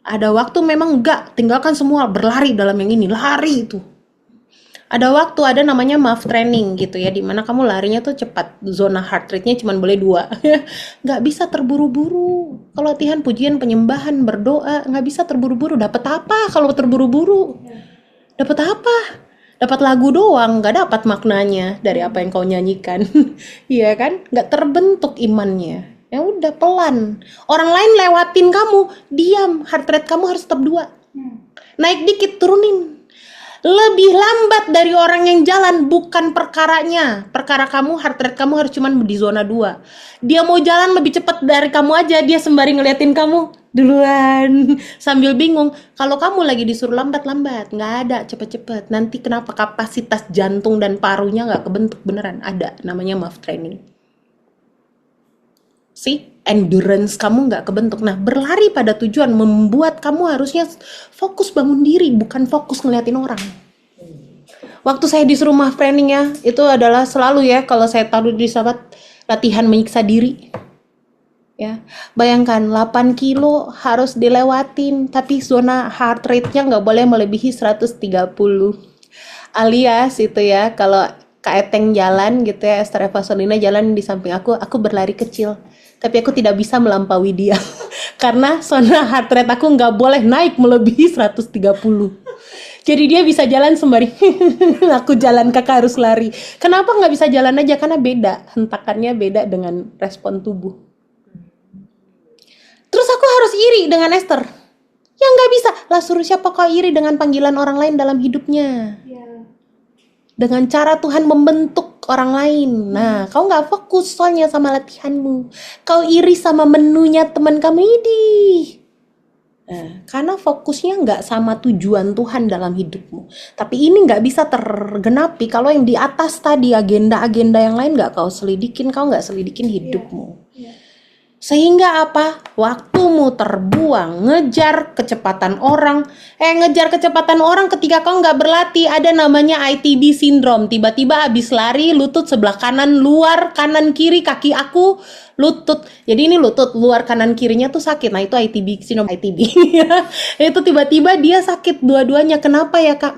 Ada waktu memang nggak, tinggalkan semua, berlari dalam yang ini, lari itu. Ada waktu, ada namanya MAF training gitu ya, dimana kamu larinya tuh cepat, zona heart rate-nya cuma boleh 2. Nggak bisa terburu-buru. Kalau latihan pujian, penyembahan, berdoa, nggak bisa terburu-buru. Dapat apa kalau terburu-buru? Dapat apa? Dapat lagu doang, nggak dapat maknanya dari apa yang kau nyanyikan. Iya kan? Nggak terbentuk imannya. Ya udah, pelan. Orang lain lewatin kamu, diam, heart rate kamu harus tetap 2. Naik dikit, turunin. Lebih lambat dari orang yang jalan, bukan perkaranya. Perkara kamu, heart rate kamu harus cuman di zona 2. Dia mau jalan lebih cepat dari kamu aja, dia sembari ngeliatin kamu duluan sambil bingung. Kalau kamu lagi disuruh lambat-lambat, nggak ada cepet-cepet. Nanti kenapa kapasitas jantung dan parunya nggak kebentuk beneran? Ada, namanya MAF training. Endurance kamu nggak kebentuk. Nah, berlari pada tujuan membuat kamu harusnya fokus bangun diri, bukan fokus ngeliatin orang. Waktu saya disuruh MAF training ya, itu adalah selalu ya, kalau saya taruh di sahabat, latihan menyiksa diri. Ya, bayangkan 8 kilo harus dilewatin, tapi zona heart rate-nya nggak boleh melebihi 130. Alias itu ya, kalau Kak Eteng jalan gitu ya, Esther Evasolina jalan di samping aku berlari kecil. Tapi aku tidak bisa melampaui dia. Karena zona heart rate aku nggak boleh naik melebihi 130. Jadi dia bisa jalan sembari, aku jalan, kakak harus lari. Kenapa nggak bisa jalan aja? Karena beda, hentakannya beda dengan respon tubuh. Terus aku harus iri dengan Esther. Ya nggak bisa. Lah suruh siapa kau iri dengan panggilan orang lain dalam hidupnya? Dengan cara Tuhan membentuk orang lain. Nah, kau nggak fokus soalnya sama latihanmu. Kau iri sama menunya teman kamu ini. Nah, karena fokusnya nggak sama tujuan Tuhan dalam hidupmu. Tapi ini nggak bisa tergenapi kalau yang di atas tadi, agenda-agenda yang lain nggak kau selidikin, kau nggak selidikin hidupmu. Sehingga apa? Waktumu terbuang, ngejar kecepatan orang. Ngejar kecepatan orang ketika kau nggak berlatih, ada namanya ITB syndrome. Tiba-tiba habis lari, lutut sebelah kanan, luar, kanan, kiri, kaki aku, lutut. Jadi ini lutut, luar, kanan, kirinya tuh sakit. Nah itu ITB syndrome, ITB. Itu tiba-tiba dia sakit dua-duanya. Kenapa ya kak?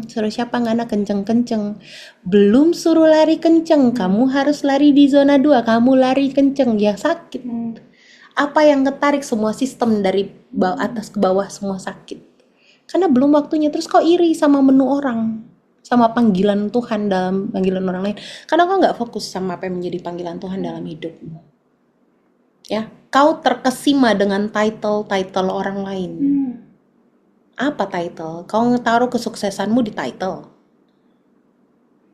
Suruh siapa ngana kenceng-kenceng. Belum suruh lari kenceng, kamu harus lari di zona 2, kamu lari kenceng, ya sakit. Apa yang ketarik? Semua sistem dari atas ke bawah semua sakit. Karena belum waktunya. Terus kau iri sama menu orang, sama panggilan Tuhan dalam panggilan orang lain. Karena kau nggak fokus sama apa yang menjadi panggilan Tuhan dalam hidupmu. Ya, kau terkesima dengan title orang lain. Apa title? Kau taruh kesuksesanmu di title.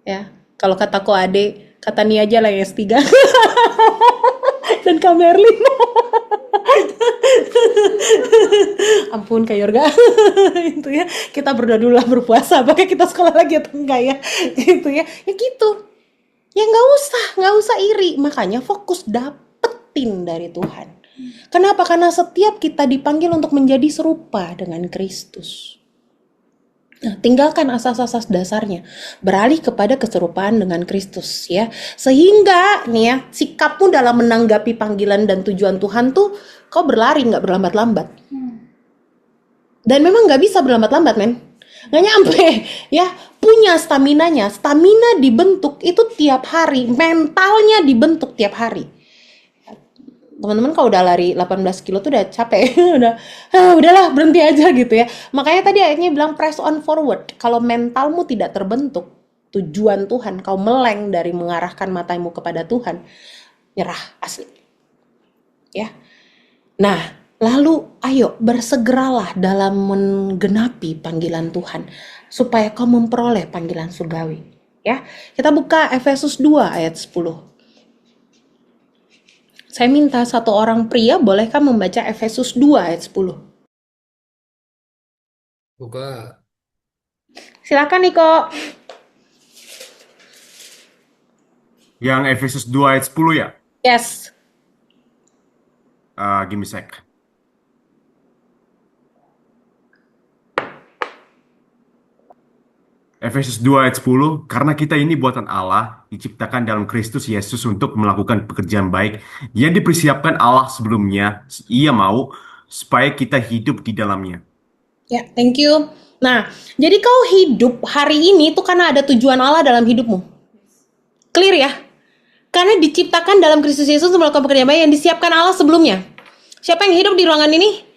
Ya, kalau kataku Ade, kata Nia aja lah yang S3. Dan Kak Merlin. Ampun Kak Yorga. Itu ya, kita berdoa dulu lah berpuasa. Apakah kita sekolah lagi atau enggak ya? Itu ya, ya gitu. Ya nggak usah iri. Makanya fokus dapetin dari Tuhan. Kenapa? Karena setiap kita dipanggil untuk menjadi serupa dengan Kristus. Nah, tinggalkan asas-asas dasarnya, beralih kepada keserupaan dengan Kristus ya. Sehingga nih ya, sikapmu dalam menanggapi panggilan dan tujuan Tuhan tuh kau berlari, nggak berlambat-lambat. Dan memang nggak bisa berlambat-lambat, men. Nggak nyampe ya, punya staminanya. Stamina dibentuk itu tiap hari, mentalnya dibentuk tiap hari. Teman-teman kalau udah lari 18 kilo tuh udah capek, udahlah berhenti aja gitu ya. Makanya tadi ayatnya bilang press on forward. Kalau mentalmu tidak terbentuk, tujuan Tuhan, kau meleng dari mengarahkan matamu kepada Tuhan, nyerah asli. Ya. Nah, lalu ayo bersegeralah dalam menggenapi panggilan Tuhan supaya kau memperoleh panggilan surgawi. Ya, kita buka Efesus 2 ayat 10. Saya minta satu orang pria, bolehkah membaca Efesus 2 ayat 10? Buka. Silakan Niko. Yang Efesus 2 ayat 10 ya? Yes. Give me a sec. Efesus 2 ayat 10, karena kita ini buatan Allah, diciptakan dalam Kristus Yesus untuk melakukan pekerjaan baik yang dipersiapkan Allah sebelumnya, Ia mau supaya kita hidup di dalamnya. Ya, thank you. Nah, jadi kau hidup hari ini itu karena ada tujuan Allah dalam hidupmu. Clear ya? Karena diciptakan dalam Kristus Yesus untuk melakukan pekerjaan baik yang disiapkan Allah sebelumnya. Siapa yang hidup di ruangan ini?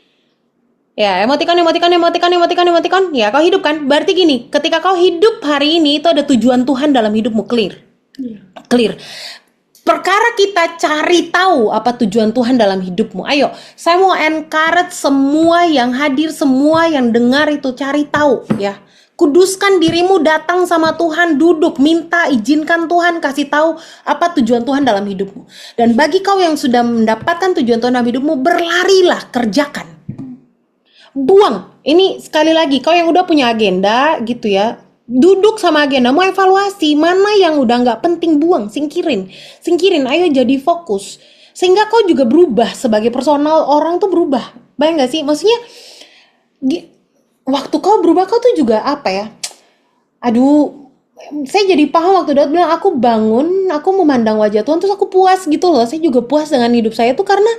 Ya, emoticon. Ya, kau hidup kan? Berarti gini, ketika kau hidup hari ini itu ada tujuan Tuhan dalam hidupmu, clear. Clear. Perkara kita cari tahu apa tujuan Tuhan dalam hidupmu. Ayo, saya mau encourage semua yang hadir, semua yang dengar itu cari tahu ya. Kuduskan dirimu, datang sama Tuhan, duduk, minta, izinkan Tuhan kasih tahu apa tujuan Tuhan dalam hidupmu. Dan bagi kau yang sudah mendapatkan tujuan Tuhan dalam hidupmu, berlarilah, kerjakan. Buang. Ini sekali lagi, kau yang udah punya agenda gitu ya, duduk sama agenda, mau evaluasi mana yang udah nggak penting, buang, singkirin, ayo jadi fokus. Sehingga kau juga berubah sebagai personal, orang tuh berubah. Bayang nggak sih? Maksudnya waktu kau berubah, kau tuh juga apa ya? Aduh, saya jadi paham waktu Daud bilang aku bangun, aku memandang wajah Tuhan, terus aku puas gitu loh. Saya juga puas dengan hidup saya tuh karena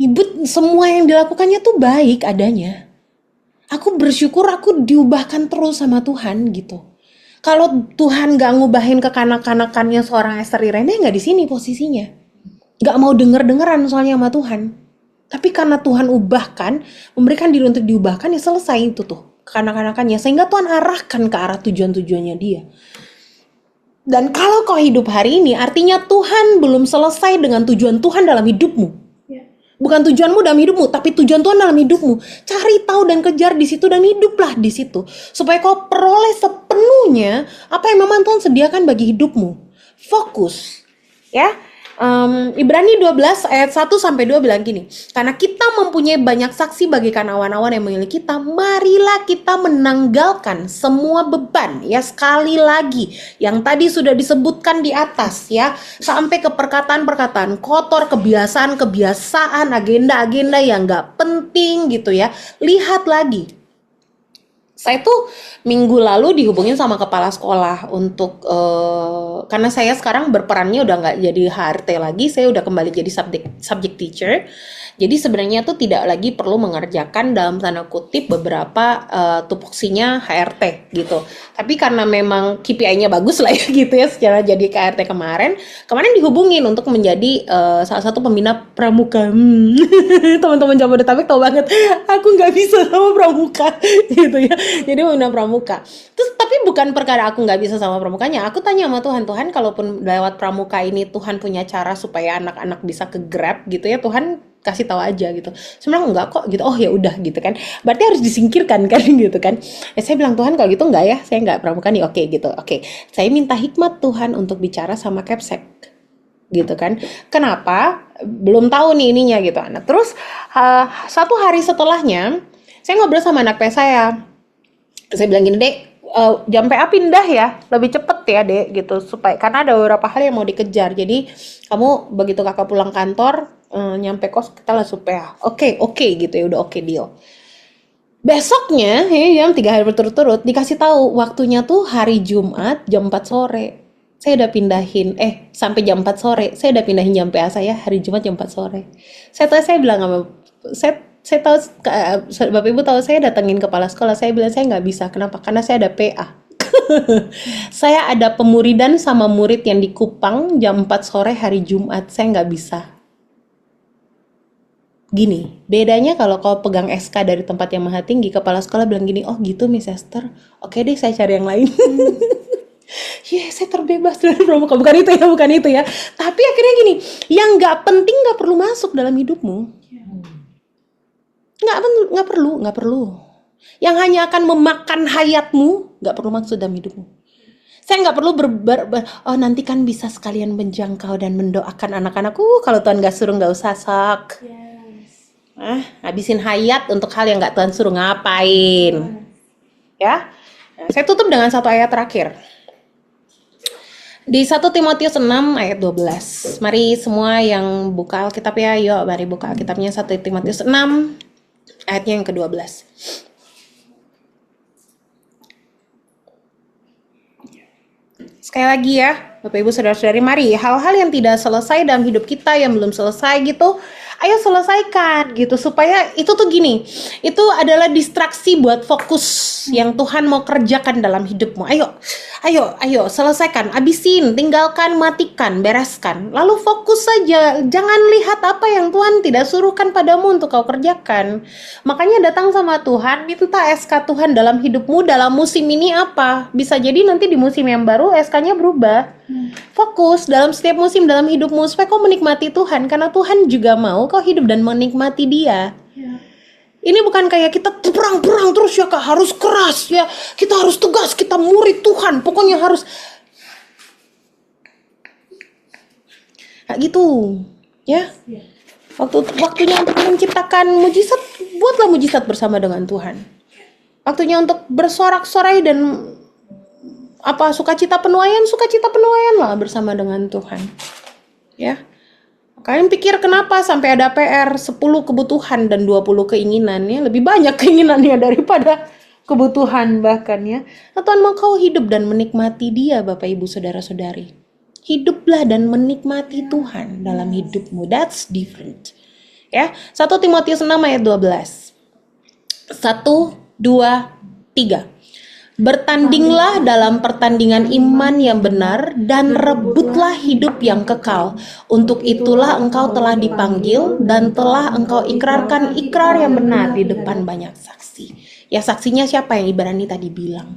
Ibu semua yang dilakukannya tuh baik adanya. Aku bersyukur aku diubahkan terus sama Tuhan gitu. Kalau Tuhan gak ngubahin kekanak-kanakannya seorang Esther Irene, gak di sini posisinya. Gak mau denger-dengeran soalnya sama Tuhan. Tapi karena Tuhan ubahkan, memberikan diri untuk diubahkan, ya selesai itu tuh kekanak-kanakannya. Sehingga Tuhan arahkan ke arah tujuan-tujuannya dia. Dan kalau kau hidup hari ini, artinya Tuhan belum selesai dengan tujuan Tuhan dalam hidupmu. Bukan tujuanmu dalam hidupmu, tapi tujuan Tuhan dalam hidupmu. Cari tahu dan kejar di situ dan hiduplah di situ. Supaya kau peroleh sepenuhnya apa yang memang Tuhan sediakan bagi hidupmu. Fokus. Ya. Ibrani 12 ayat 1 sampai 2 bilang gini, karena kita mempunyai banyak saksi bagaikan awan-awan yang mengelilingi kita, marilah kita menanggalkan semua beban, ya, sekali lagi yang tadi sudah disebutkan di atas, ya, sampai ke perkataan-perkataan kotor, kebiasaan-kebiasaan, agenda-agenda yang gak penting gitu ya. Lihat lagi. Saya tuh minggu lalu dihubungin sama kepala sekolah untuk karena saya sekarang berperannya udah nggak jadi HRT lagi, saya udah kembali jadi subject teacher. Jadi sebenarnya tuh tidak lagi perlu mengerjakan dalam tanda kutip beberapa tupoksinya HRT gitu. Tapi karena memang KPI-nya bagus lah ya gitu ya, secara jadi HRT kemarin dihubungin untuk menjadi salah satu pembina pramuka. Teman-teman Jabodetabek tahu banget, aku nggak bisa sama pramuka gitu ya. Jadi pembina pramuka. Terus tapi bukan perkara aku nggak bisa sama pramukanya. Aku tanya sama Tuhan, Tuhan kalaupun lewat pramuka ini Tuhan punya cara supaya anak-anak bisa ke grab gitu ya, Tuhan kasih tahu aja gitu. Sebenarnya enggak kok gitu. Oh ya udah gitu kan. Berarti harus disingkirkan kan gitu kan. Saya bilang, Tuhan kalau gitu enggak ya, saya enggak pramuka nih. Oke gitu. Oke. Saya minta hikmat Tuhan untuk bicara sama Kepsek gitu kan. Kenapa? Belum tahu nih ininya gitu. Nah, terus satu hari setelahnya saya ngobrol sama anak PS saya. Saya bilang gini, Dek, jam PA pindah ya, lebih cepet ya Dek gitu, supaya karena ada beberapa hal yang mau dikejar. Jadi kamu begitu kakak pulang kantor nyampe kos kita langsung PA. Oke gitu ya, udah oke deal. Besoknya ya, jam 3 hari berturut-turut dikasih tahu waktunya tuh hari Jumat jam 4 sore. Saya udah pindahin sampai jam 4 sore. Saya udah pindahin jam PA saya hari Jumat jam 4 sore. Saya bilang sama saya tahu Bapak Ibu tahu saya datengin kepala sekolah, saya bilang saya nggak bisa. Kenapa? Karena saya ada PA. Saya ada pemuridan sama murid yang di Kupang jam 4 sore hari Jumat. Saya nggak bisa. Gini, bedanya kalau kau pegang SK dari tempat yang maha tinggi, kepala sekolah bilang gini, oh gitu Miss Esther, oke deh saya cari yang lain. Saya terbebas dari pramuka. Bukan itu ya. Tapi akhirnya gini, yang nggak penting nggak perlu masuk dalam hidupmu. Nggak perlu. Yang hanya akan memakan hayatmu, nggak perlu masuk dalam hidupmu. Saya nggak perlu nanti kan bisa sekalian menjangkau dan mendoakan anak-anakku. Kalau Tuhan nggak suruh nggak usah sok. Habisin hayat untuk hal yang nggak Tuhan suruh ngapain. Ya, saya tutup dengan satu ayat terakhir. Di 1 Timotius 6 ayat 12. Mari semua yang buka Alkitab ya, yuk mari buka Alkitabnya 1 Timotius 6 ayatnya yang ke-12. Sekali lagi ya, Bapak Ibu Saudara-saudari, mari hal-hal yang tidak selesai dalam hidup kita, yang belum selesai gitu, ayo selesaikan gitu, supaya itu tuh gini, itu adalah distraksi buat fokus yang Tuhan mau kerjakan dalam hidupmu. Ayo selesaikan, abisin, tinggalkan, matikan, bereskan, lalu fokus saja. Jangan lihat apa yang Tuhan tidak suruhkan padamu untuk kau kerjakan. Makanya datang sama Tuhan, minta SK Tuhan dalam hidupmu dalam musim ini apa. Bisa jadi nanti di musim yang baru SK-nya berubah. Fokus dalam setiap musim dalam hidupmu supaya kau menikmati Tuhan, karena Tuhan juga mau kau hidup dan menikmati Dia. Ini bukan kayak kita perang terus ya Kak, harus keras ya, kita harus tegas, kita murid Tuhan, pokoknya harus gitu ya. Waktunya untuk menciptakan mujizat, buatlah mujizat bersama dengan Tuhan. Waktunya untuk bersorak-sorai dan sukacita penuaian lah bersama dengan Tuhan. Ya. Kalian pikir kenapa sampai ada PR 10 kebutuhan dan 20 keinginan ya? Lebih banyak keinginannya daripada kebutuhan bahkan ya. Nah, Tuhan mau kau hidup dan menikmati Dia, Bapak Ibu Saudara-saudari. Hiduplah dan menikmati Tuhan dalam hidupmu. That's different. Ya, 1 Timotius 6 ayat 12. 1, 2, 3. Bertandinglah dalam pertandingan iman yang benar dan rebutlah hidup yang kekal. Untuk itulah engkau telah dipanggil dan telah engkau ikrarkan ikrar yang benar di depan banyak saksi. Ya, saksinya siapa yang Ibrani tadi bilang?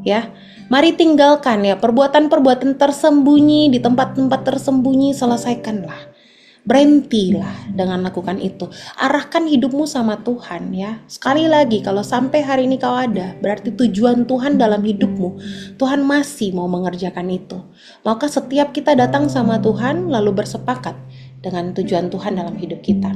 Ya, mari tinggalkan ya perbuatan-perbuatan tersembunyi di tempat-tempat tersembunyi, selesaikanlah. Berhentilah dengan lakukan itu. Arahkan hidupmu sama Tuhan ya. Sekali lagi, kalau sampai hari ini kau ada, berarti tujuan Tuhan dalam hidupmu. Tuhan masih mau mengerjakan itu. Maka setiap kita datang sama Tuhan lalu bersepakat dengan tujuan Tuhan dalam hidup kita.